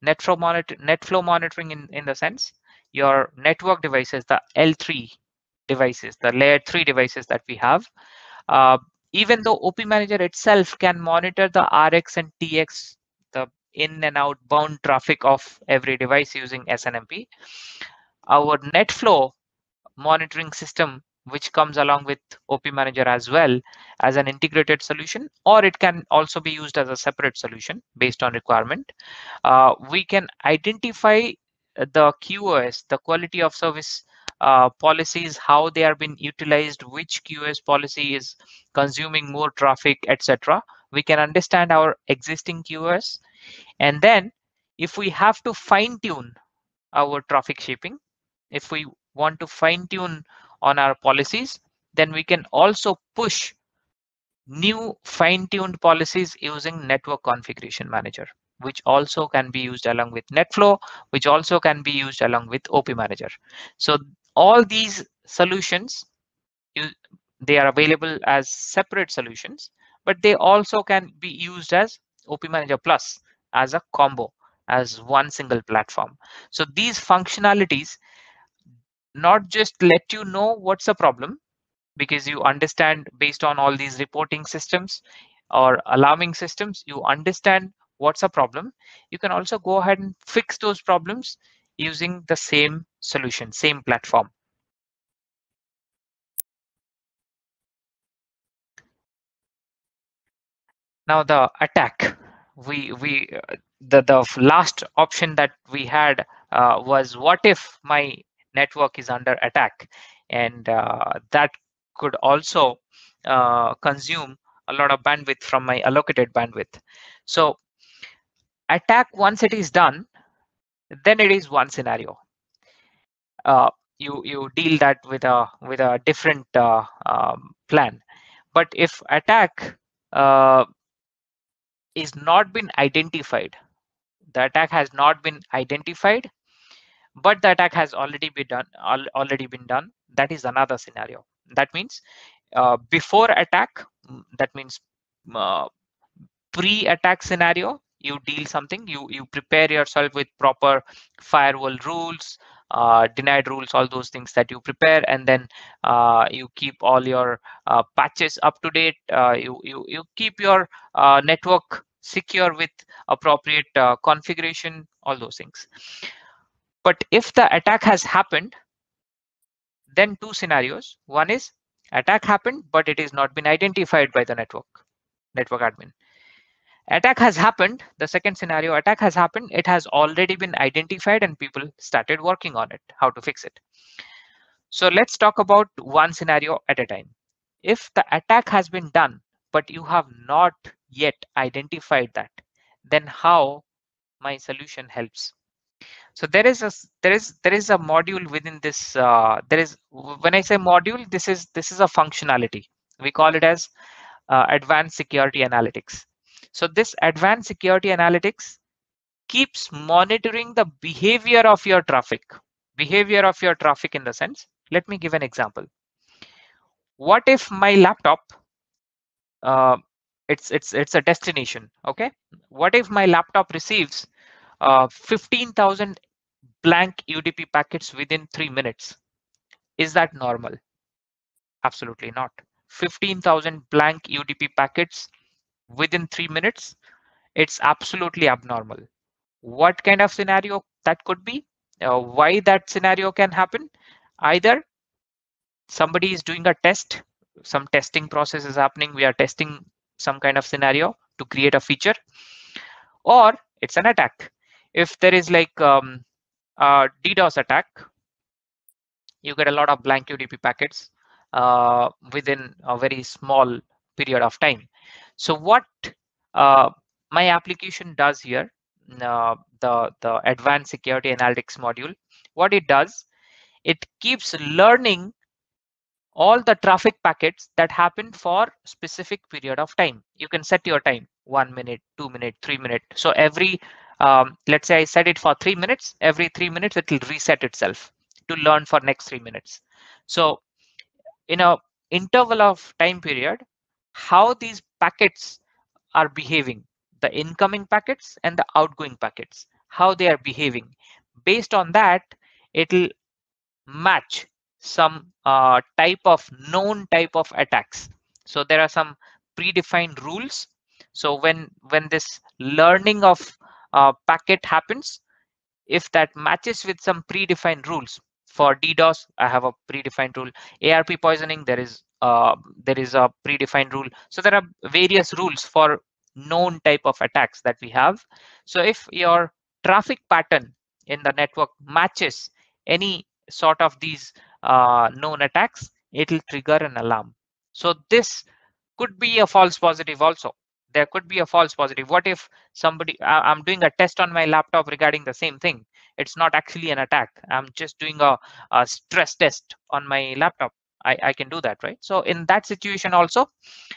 [SPEAKER 1] Net flow monitoring in the sense, your network devices, the L3 devices, the layer 3 devices that we have, uh, even though OP Manager itself can monitor the RX and TX, the in and outbound traffic of every device using SNMP, our net flow monitoring system, which comes along with OP Manager as well as an integrated solution, or it can also be used as a separate solution based on requirement. We can identify the QoS, the quality of service policies, how they are being utilized, which QoS policy is consuming more traffic, etc. We can understand our existing QoS, and then If we have to fine tune our traffic shaping, if we want to fine tune on our policies, then we can also push new fine-tuned policies using network configuration manager, which also can be used along with NetFlow, which also can be used along with OP manager. So all these solutions, you, they are available as separate solutions, but they also can be used as OP manager plus, as a combo, as one single platform. So these functionalities not just let you know what's the problem, because you understand based on all these reporting systems or alarming systems, you understand what's a problem. You can also go ahead and fix those problems using the same solution, same platform. Now the attack, the last option that we had was, what if my network is under attack? And that could also consume a lot of bandwidth from my allocated bandwidth. So attack, once it is done, then it is one scenario. You deal that with a different plan. But if attack uh, is not been identified, the attack has not been identified, but the attack has already been done, that is another scenario. That means before attack, that means uh, pre-attack scenario, you deal something, you prepare yourself with proper firewall rules, denied rules, all those things that you prepare, and then you keep all your patches up to date, you keep your network secure with appropriate configuration, all those things. But if the attack has happened, then two scenarios. One is attack happened, but it is not been identified by the network admin. Attack has happened, the second scenario, attack has happened, it has already been identified and people started working on it, how to fix it. So let's talk about one scenario at a time. If the attack has been done, but you have not yet identified that, then how my solution helps? So there is a module within this. There is, when I say module, this is a functionality. We call it as advanced security analytics. So this advanced security analytics keeps monitoring the behavior of your traffic. Behavior of your traffic in the sense, let me give an example. What if my laptop, uh, it's a destination, okay? What if my laptop receives 15,000 blank UDP packets within 3 minutes? Is that normal? Absolutely not. 15,000 blank UDP packets within 3 minutes, it's absolutely abnormal. What kind of scenario that could be? Why that scenario can happen? Either somebody is doing a test, some testing process is happening, we are testing some kind of scenario to create a feature, or it's an attack. If there is like a DDoS attack, you get a lot of blank UDP packets within a very small period of time. So what uh, my application does here, the advanced security analytics module, what it does, it keeps learning all the traffic packets that happen for specific period of time. You can set your time, 1 minute, 2 minute, 3 minute. So every, let's say I set it for 3 minutes, every 3 minutes it will reset itself to learn for next 3 minutes. So in a interval of time period, how these packets are behaving, the incoming packets and the outgoing packets, how they are behaving. Based on that, it'll match some type of known type of attacks. So there are some predefined rules. So when this learning of packet happens, if that matches with some predefined rules, for DDoS, I have a predefined rule. ARP poisoning, there is a predefined rule. So there are various rules for known type of attacks that we have. So if your traffic pattern in the network matches any sort of these known attacks, it will trigger an alarm. So this could be a false positive also. There could be a false positive. What if somebody, I'm doing a test on my laptop regarding the same thing. It's not actually an attack. I'm just doing a stress test on my laptop. I can do that, right? So in that situation also,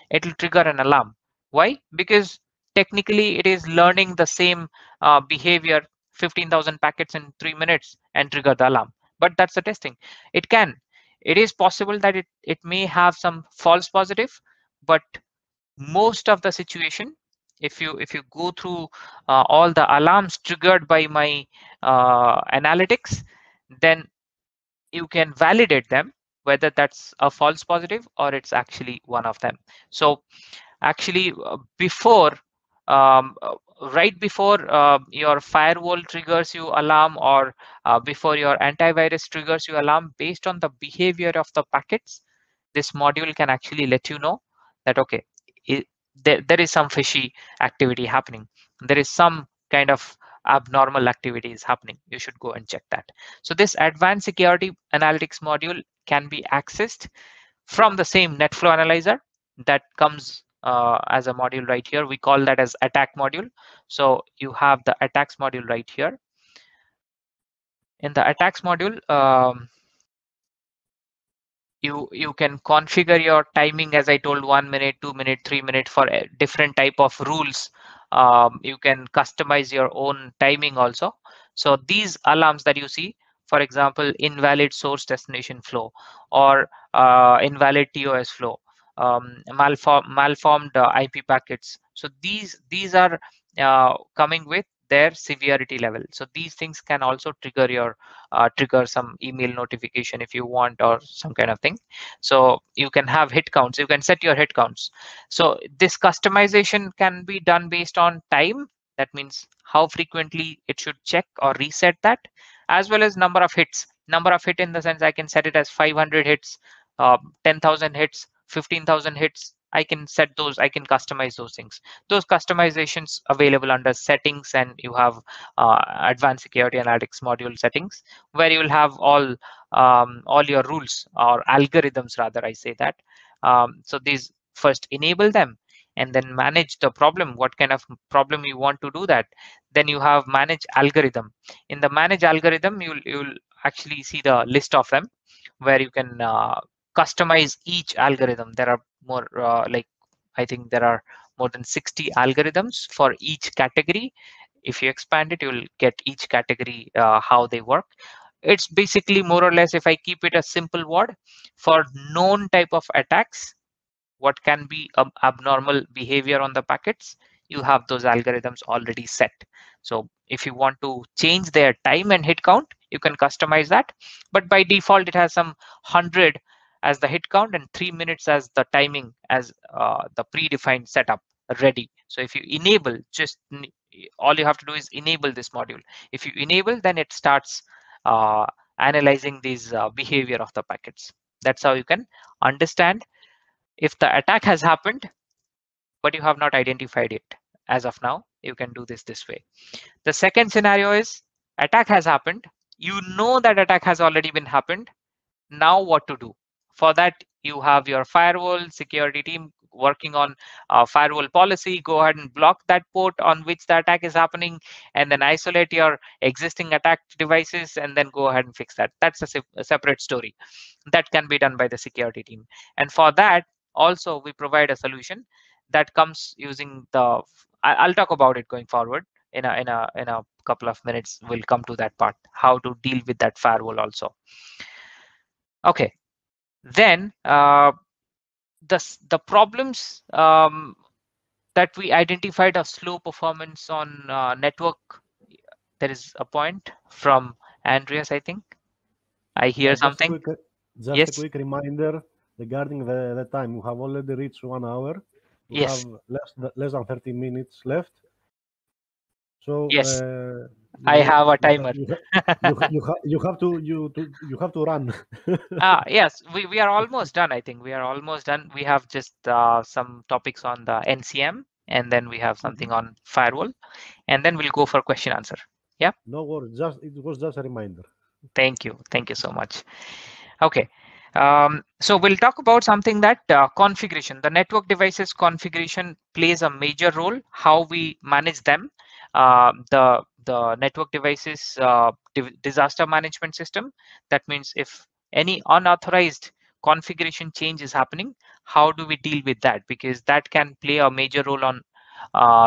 [SPEAKER 1] it will trigger an alarm. Why? Because technically it is learning the same behavior, 15,000 packets in 3 minutes, and trigger the alarm. But that's the testing. It can. It is possible that it may have some false positive, but most of the situation, if you go through all the alarms triggered by my analytics, then you can validate them whether that's a false positive or it's actually one of them. So actually before right before your firewall triggers you alarm, or before your antivirus triggers you alarm, based on the behavior of the packets, this module can actually let you know that okay, it, there is some fishy activity happening, there is some kind of abnormal activity is happening, you should go and check that. So this advanced security analytics module can be accessed from the same NetFlow analyzer that comes as a module right here. We call that as attack module. So you have the attacks module right here. In the attacks module, you can configure your timing, as I told, 1 minute, 2 minute, 3 minute for a different type of rules. You can customize your own timing also. So these alarms that you see, for example, invalid source destination flow, or invalid TOS flow, malformed IP packets. So these are coming with their severity level. So these things can also trigger your trigger some email notification if you want, or some kind of thing. So you can have hit counts, you can set your hit counts. So this customization can be done based on time. That means how frequently it should check or reset that, as well as number of hits. Number of hit in the sense I can set it as 500 hits, 10,000 hits, 15,000 hits. I can set those, I can customize those things. Those customizations available under settings, and you have advanced security analytics module settings, where you will have all your rules or algorithms, rather I say that. So these, first enable them and then manage the problem, what kind of problem you want to do that. Then you have manage algorithm. In the manage algorithm, you'll actually see the list of them, where you can customize each algorithm. There are more like, I think there are more than 60 algorithms for each category. If you expand it, you'll get each category how they work. It's basically more or less, if I keep it a simple word, for known type of attacks, what can be abnormal behavior on the packets, you have those algorithms already set. So if you want to change their time and hit count, you can customize that. But by default, it has some 100 as the hit count and 3 minutes as the timing, as the predefined setup ready. So if you enable, just all you have to do is enable this module. If you enable, then it starts uh, analyzing these behavior of the packets. That's how you can understand if the attack has happened, but you have not identified it as of now. You can do this way. The second scenario is attack has happened. You know that attack has already been happened. Now what to do? For that, you have your firewall security team working on firewall policy. Go ahead and block that port on which the attack is happening, and then isolate your existing attack devices, and then go ahead and fix that. That's a separate story that can be done by the security team. And for that, also we provide a solution that comes using the, I'll talk about it going forward in a couple of minutes. We'll come to that part, how to deal with that firewall also. Okay, then the problems that we identified are slow performance on network. There is a point from Andreas, I think. I hear
[SPEAKER 2] Just a
[SPEAKER 1] something.
[SPEAKER 2] quick, just a
[SPEAKER 1] Yes,
[SPEAKER 2] quick reminder regarding the time. We have already reached 1 hour. We have
[SPEAKER 1] yes,
[SPEAKER 2] less than 30 minutes left. So
[SPEAKER 1] yes. I have a timer.
[SPEAKER 2] you have to run.
[SPEAKER 1] Yes, we are almost done. I think we are almost done. We have just some topics on the NCM, and then we have something
[SPEAKER 2] Mhm.
[SPEAKER 1] on firewall, and then we'll go for question answer. Yeah.
[SPEAKER 2] No worries. Just it was just a reminder.
[SPEAKER 1] Thank you. Thank you so much. Okay. So we'll talk about something that configuration. The network devices configuration plays a major role. How we manage them. The network devices disaster management system. That means if any unauthorized configuration change is happening, how do we deal with that? Because that can play a major role on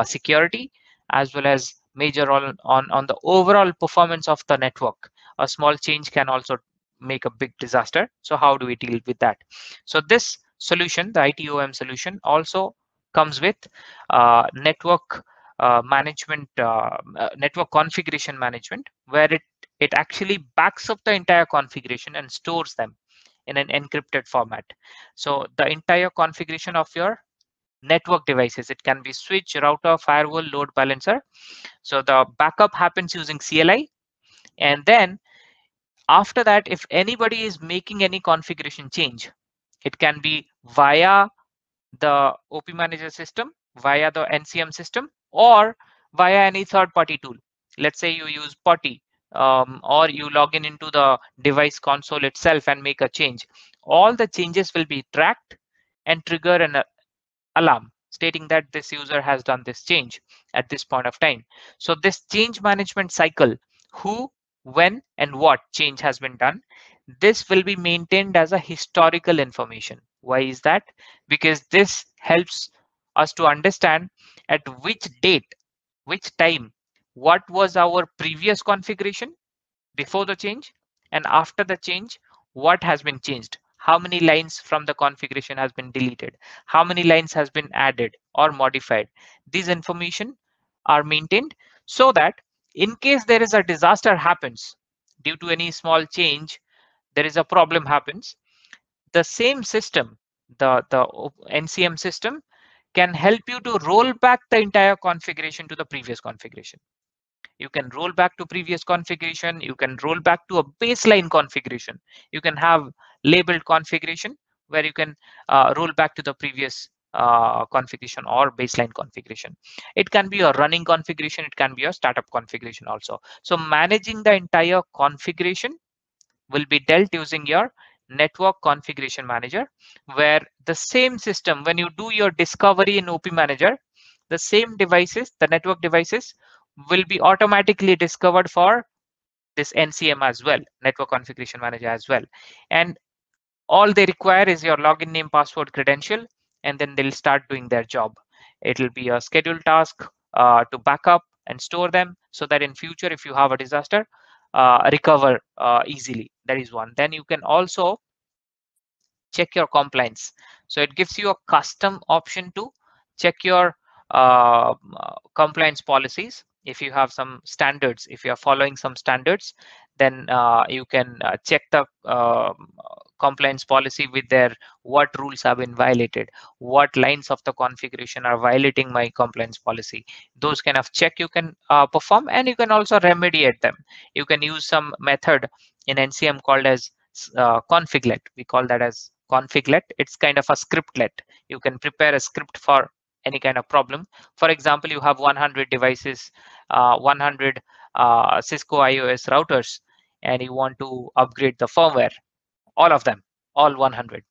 [SPEAKER 1] security as well as major role on the overall performance of the network. A small change can also make a big disaster. So how do we deal with that? So this solution, the ITOM solution, also comes with network management, network configuration management, where it actually backs up the entire configuration and stores them in an encrypted format. So the entire configuration of your network devices, it can be switch, router, firewall, load balancer. So the backup happens using CLI, and then after that, if anybody is making any configuration change, it can be via the OP manager system, via the NCM system, or via any third party tool. Let's say you use Putty, or you log in into the device console itself and make a change. All the changes will be tracked and trigger an alarm stating that this user has done this change at this point of time. So this change management cycle, who, when, and what change has been done, this will be maintained as a historical information. Why is that? Because this helps us to understand at which date, which time, what was our previous configuration before the change, and after the change, what has been changed, how many lines from the configuration has been deleted, how many lines has been added or modified. These information are maintained so that in case there is a disaster happens due to any small change, there is a problem happens, the same system, the NCM system, can help you to roll back the entire configuration to the previous configuration. You can roll back to previous configuration. You can roll back to a baseline configuration. You can have labeled configuration where you can roll back to the previous configuration or baseline configuration. It can be a running configuration. It can be a startup configuration also. So managing the entire configuration will be dealt using your network configuration manager, where the same system, when you do your discovery in OP manager, the same devices, the network devices, will be automatically discovered for this NCM as well, network configuration manager as well. And all they require is your login name, password, credential, and then they'll start doing their job. It'll be a scheduled task to back up and store them so that in future, if you have a disaster, recover easily. That is one. Then you can also check your compliance. So it gives you a custom option to check your compliance policies. If you have some standards, if you are following some standards, then you can check the compliance policy with their what rules have been violated, what lines of the configuration are violating my compliance policy. Those kind of check you can perform, and you can also remediate them. You can use some method in NCM called as configlet. We call that as configlet. It's kind of a scriptlet. You can prepare a script for any kind of problem. For example, you have 100 devices, 100 Cisco IOS routers, and you want to upgrade the firmware, all of them, all 100.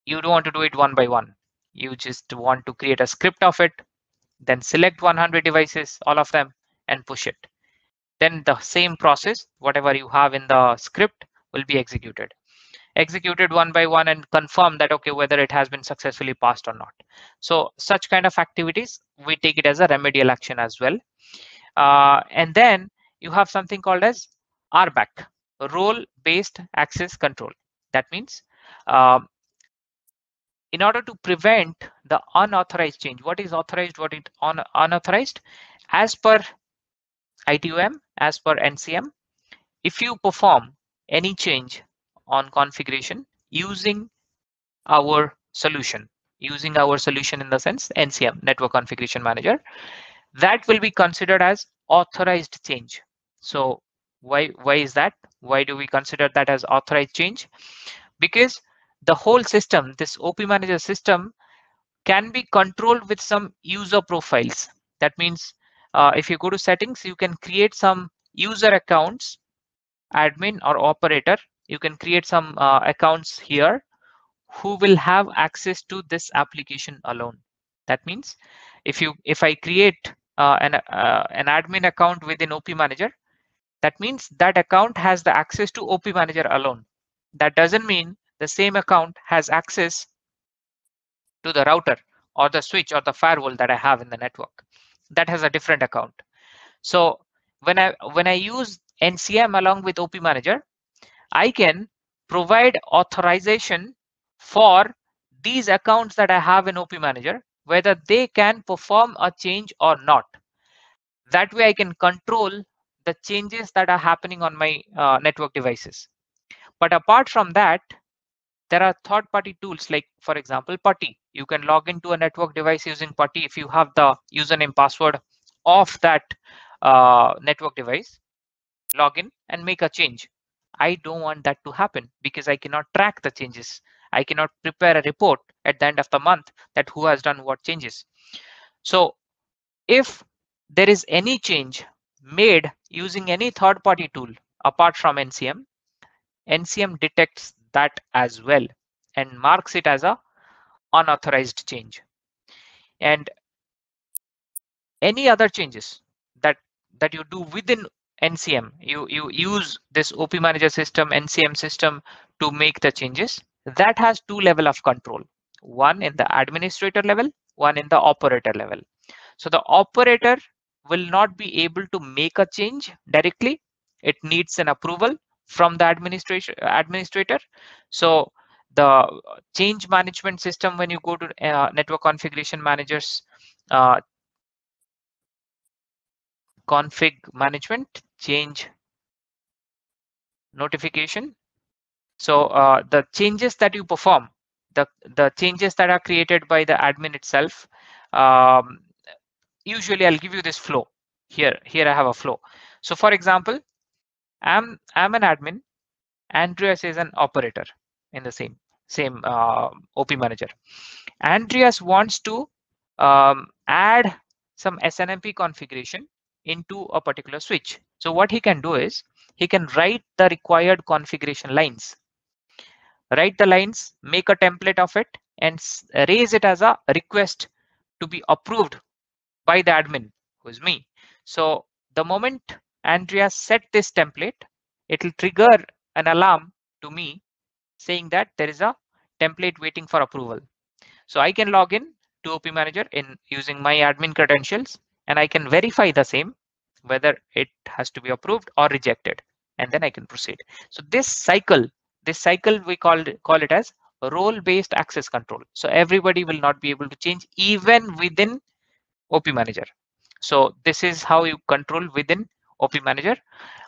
[SPEAKER 1] You don't want to do it one by one. You just want to create a script of it, then select 100 devices, all of them, and push it. Then the same process, whatever you have in the script, will be executed one by one and confirm that okay, whether it has been successfully passed or not. So such kind of activities, we take it as a remedial action as well. And then you have something called as RBAC, role based access control. That means um, in order to prevent the unauthorized change, what is authorized, what is unauthorized, as per ITOM, as per NCM, if you perform any change on configuration using our solution, in the sense NCM, network configuration manager, that will be considered as authorized change. So why is that? Why do we consider that as authorized change? Because the whole system, this OP manager system, can be controlled with some user profiles. That means if you go to settings, you can create some user accounts, admin or operator, you can create some accounts here who will have access to this application alone. That means if I create an admin account within OP Manager, that means that account has the access to OP Manager alone. That doesn't mean the same account has access to the router or the switch or the firewall that I have in the network. That has a different account. So when I use NCM along with OP Manager, I can provide authorization for these accounts that I have in OP Manager, whether they can perform a change or not. That way I can control the changes that are happening on my network devices. But apart from that, there are third-party tools like, for example, Putty. You can log into a network device using Putty if you have the username password of that network device. Log in and make a change. I don't want that to happen because I cannot track the changes. I cannot prepare a report at the end of the month that who has done what changes. So if there is any change made using any third-party tool apart from NCM, NCM detects that as well and marks it as a unauthorized change. And any other changes that you do within NCM, you use this OP Manager system, NCM system to make the changes. That has two levels of control, one in the administrator level, one in the operator level. So the operator will not be able to make a change directly. It needs an approval from the administrator. So the change management system, when you go to network configuration managers, uh, config management, change notification. So the changes that you perform, the changes that are created by the admin itself, um, usually I'll give you this flow. Here I have a flow. So for example, I'm an admin. Andreas is an operator in the same OP Manager. Andreas wants to add some SNMP configuration into a particular switch. So what he can do is he can write the required configuration lines, write the lines, make a template of it, and raise it as a request to be approved by the admin, who is me. So the moment Andreas set this template, it will trigger an alarm to me saying that there is a template waiting for approval. So I can log in to OP Manager in using my admin credentials, and I can verify the same, whether it has to be approved or rejected, and then I can proceed. So this cycle we call it as role-based access control. So everybody will not be able to change even within OP Manager. So this is how you control within OP Manager.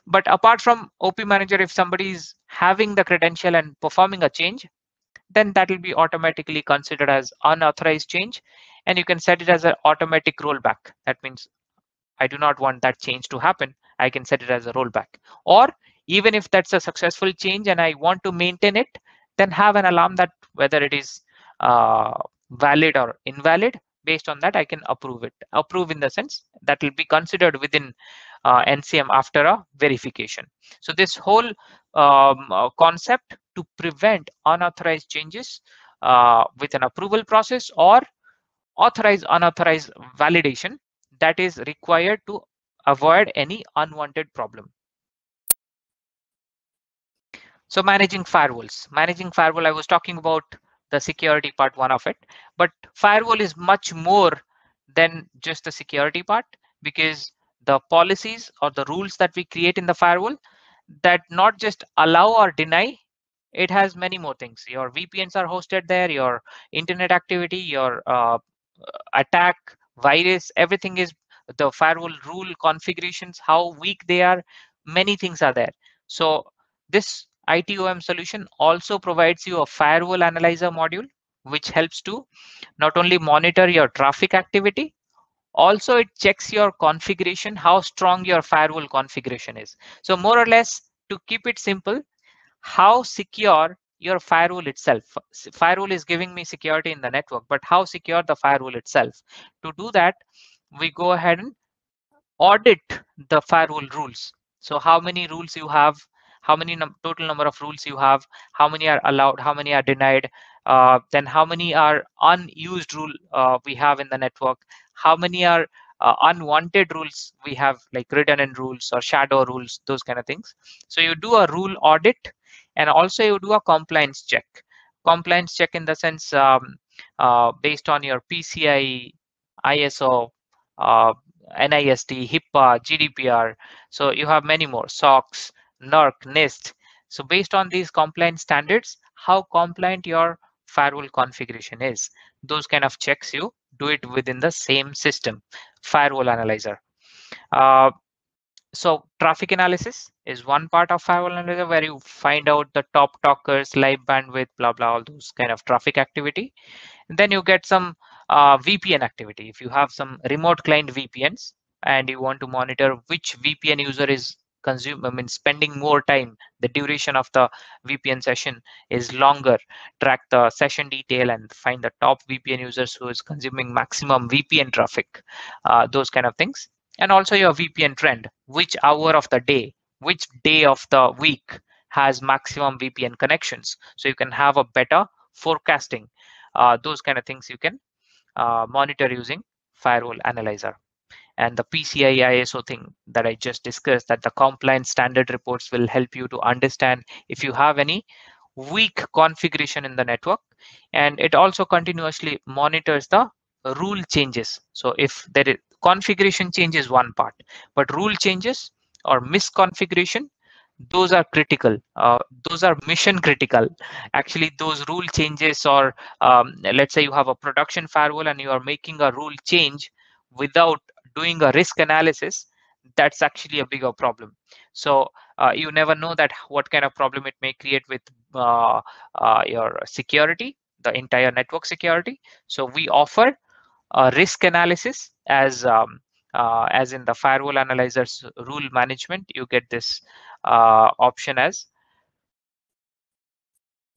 [SPEAKER 1] But apart from OP Manager, if somebody is having the credential and performing a change, then that will be automatically considered as unauthorized change. And you can set it as an automatic rollback. That means I do not want that change to happen. I can set it as a rollback. Or even if that's a successful change and I want to maintain it, then have an alarm that whether it is uh, valid or invalid. Based on that, I can approve it. Approve in the sense that will be considered within NCM after a verification. So this whole concept to prevent unauthorized changes with an approval process or authorized unauthorized validation that is required to avoid any unwanted problem. So managing firewall, I was talking about the security part, one of it, but firewall is much more than just the security part, because the policies or the rules that we create in the firewall that not just allow or deny, it has many more things. Your VPNs are hosted there, your internet activity, your attack, virus, everything is the firewall rule configurations, how weak they are, many things are there. So this ITOM solution also provides you a firewall analyzer module, which helps to not only monitor your traffic activity, also it checks your configuration, how strong your firewall configuration is. So more or less, to keep it simple, how secure your firewall itself. Firewall is giving me security in the network, but how secure the firewall itself. To do that, we go ahead and audit the firewall rules. So how many rules you have, how many total number of rules you have, how many are allowed, how many are denied, then how many are unused rule we have in the network, how many are unwanted rules we have, like redundant rules or shadow rules, those kind of things. So you do a rule audit, and also you do a compliance check. Compliance check in the sense, based on your PCI, ISO, uh, NIST, HIPAA, GDPR. So you have many more, SOX, NERC, NIST. So based on these compliance standards, how compliant your firewall configuration is. Those kind of checks you do it within the same system, firewall analyzer. Uh, so traffic analysis is one part of firewall analyzer where you find out the top talkers, live bandwidth, blah, blah, all those kind of traffic activity. Then you get some VPN activity. If you have some remote client VPNs and you want to monitor which VPN user is spending more time, the duration of the VPN session is longer, track the session detail and find the top VPN users who is consuming maximum VPN traffic, those kind of things. And also your VPN trend, which hour of the day, which day of the week has maximum VPN connections. So you can have a better forecasting. Those kind of things you can monitor using firewall analyzer. And the PCI ISO thing that I just discussed, that the compliance standard reports will help you to understand if you have any weak configuration in the network. And it also continuously monitors the rule changes. So if there is configuration changes one part, but rule changes or misconfiguration, those are critical. Those are mission critical. Actually, those rule changes, or let's say you have a production firewall and you are making a rule change without doing a risk analysis, that's actually a bigger problem. So you never know that what kind of problem it may create with your security, the entire network security. So we offer risk analysis as in the firewall analyzers rule management. You get this option as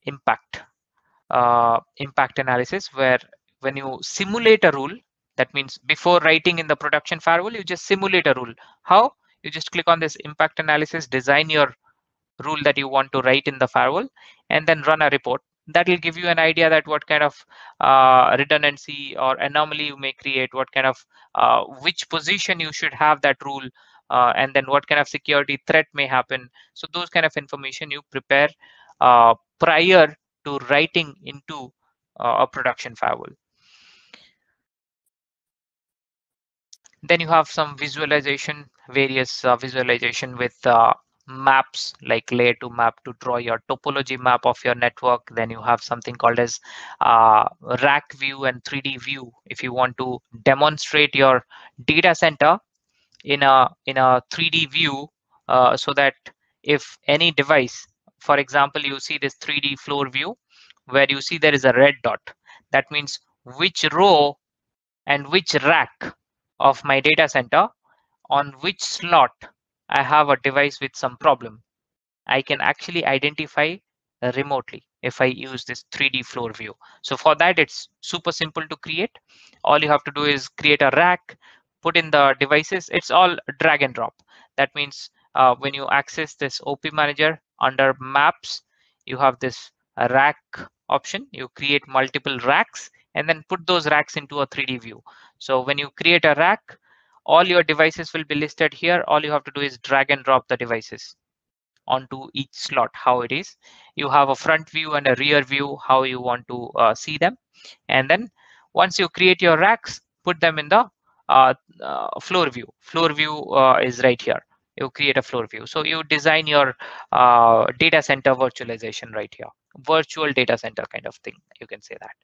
[SPEAKER 1] impact impact analysis, where when you simulate a rule, that means before writing in the production firewall, you just simulate a rule. How? You just click on this impact analysis, design your rule that you want to write in the firewall, and then run a report. That will give you an idea that what kind of redundancy or anomaly you may create, what kind of which position you should have that rule, and then what kind of security threat may happen. So those kind of information you prepare prior to writing into a production firewall. Then you have some visualization, various visualization with maps, like layer 2 map to draw your topology map of your network. Then you have something called as rack view and 3D view. If you want to demonstrate your data center in a 3D view, so that if any device, for example, you see this 3D floor view where you see there is a red dot, that means which row and which rack of my data center, on which slot I have a device with some problem. I can actually identify remotely if I use this 3D floor view. So for that, it's super simple to create. All you have to do is create a rack, put in the devices. It's all drag and drop. That means when you access this OP manager under maps, you have this rack option. You create multiple racks and then put those racks into a 3D view. So when you create a rack, all your devices will be listed here. All you have to do is drag and drop the devices onto each slot, how it is. You have a front view and a rear view, how you want to see them. And then once you create your racks, put them in the floor view. Floor view is right here. You create a floor view. So you design your data center virtualization right here. Virtual data center kind of thing, you can say that.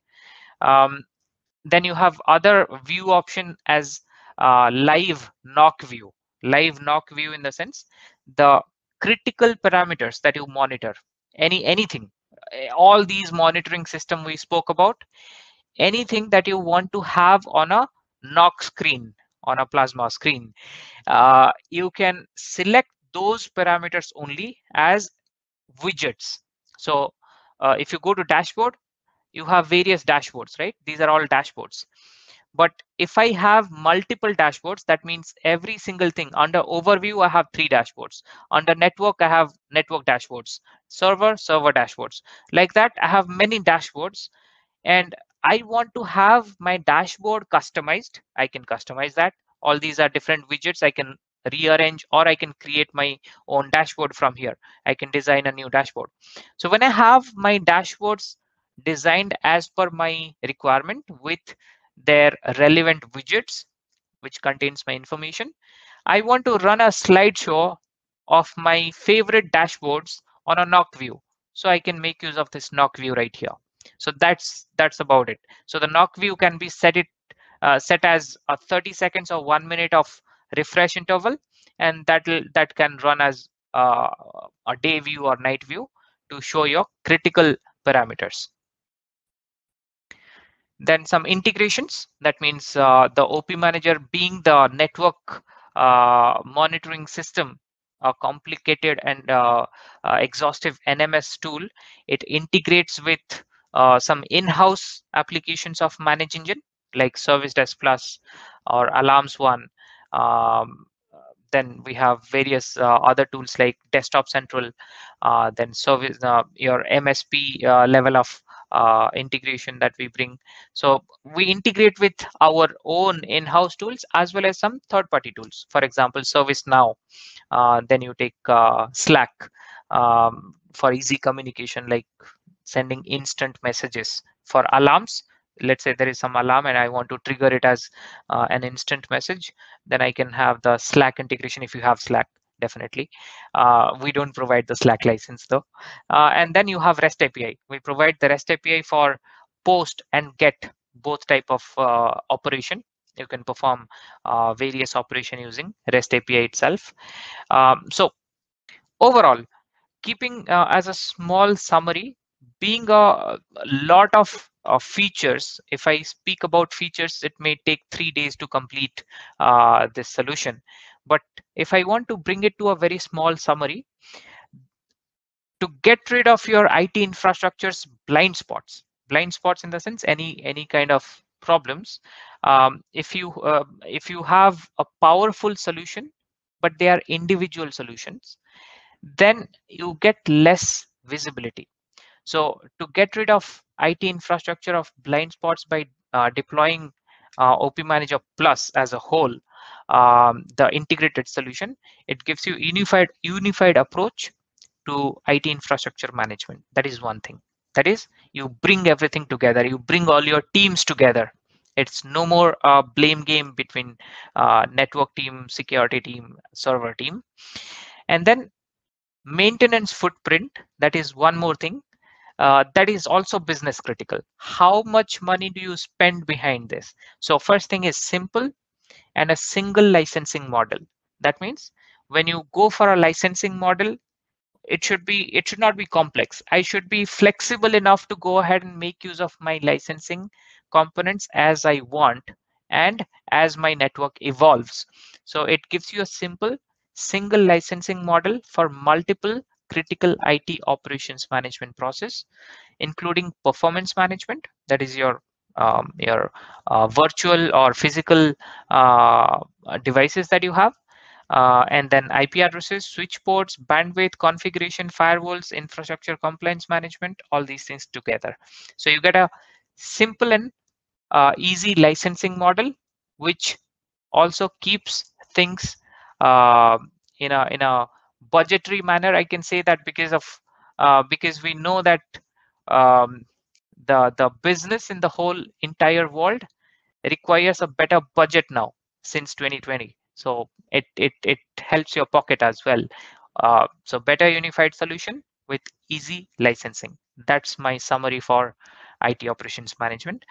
[SPEAKER 1] Then you have other view option as live knock view. Live knock view in the sense, the critical parameters that you monitor, anything, all these monitoring system we spoke about, anything that you want to have on a knock screen, on a plasma screen, you can select those parameters only as widgets. So if you go to dashboard, you have various dashboards, right? These are all dashboards. But if I have multiple dashboards, that means every single thing under overview, I have 3 dashboards. Under network, I have network dashboards, server dashboards. Like that, I have many dashboards, and I want to have my dashboard customized. I can customize that. All these are different widgets. I can rearrange, or I can create my own dashboard from here. I can design a new dashboard. So when I have my dashboards designed as per my requirement with their relevant widgets, which contains my information, I want to run a slideshow of my favorite dashboards on a knock view. So I can make use of this knock view right here. So that's about it. So the knock view can be set as a 30 seconds or 1 minute of refresh interval, and that can run as a day view or night view to show your critical parameters. Then some integrations. That means the OP Manager being the network monitoring system, a complicated and exhaustive NMS tool. It integrates with some in-house applications of ManageEngine like Service Desk Plus or Alarms One. Um, then we have various other tools like Desktop Central, then service your MSP level of integration that we bring. So we integrate with our own in-house tools as well as some third-party tools. For example, ServiceNow. Then you take Slack for easy communication, like sending instant messages. For alarms, let's say there is some alarm and I want to trigger it as an instant message, then I can have the Slack integration if you have Slack. Definitely. We don't provide the Slack license though. And then you have REST API. We provide the REST API for post and get, both type of operation. You can perform various operation using REST API itself. So overall, keeping as a small summary, being a lot of features, if I speak about features, it may take 3 days to complete this solution. But if I want to bring it to a very small summary, to get rid of your IT infrastructure's blind spots in the sense any kind of problems, if you have a powerful solution, but they are individual solutions, then you get less visibility. So to get rid of IT infrastructure of blind spots by deploying OP Manager Plus as a whole, the integrated solution, it gives you unified approach to IT infrastructure management. That is one thing. That is, you bring everything together. You bring all your teams together. It's no more a blame game between network team, security team, server team. And then maintenance footprint, that is one more thing. That is also business critical. How much money do you spend behind this? So first thing is simple and a single licensing model. That means when you go for a licensing model, it should not be complex. I should be flexible enough to go ahead and make use of my licensing components as I want and as my network evolves. So it gives you a simple single licensing model for multiple critical IT operations management process, including performance management, that is your virtual or physical devices that you have, and then IP addresses, switch ports, bandwidth, configuration, firewalls, infrastructure compliance management, all these things together. So you get a simple and easy licensing model, which also keeps things uh, in a budgetary manner. I can say that because we know that um, the business in the whole entire world requires a better budget now since 2020. So it helps your pocket as well. So better unified solution with easy licensing. That's my summary for IT operations management.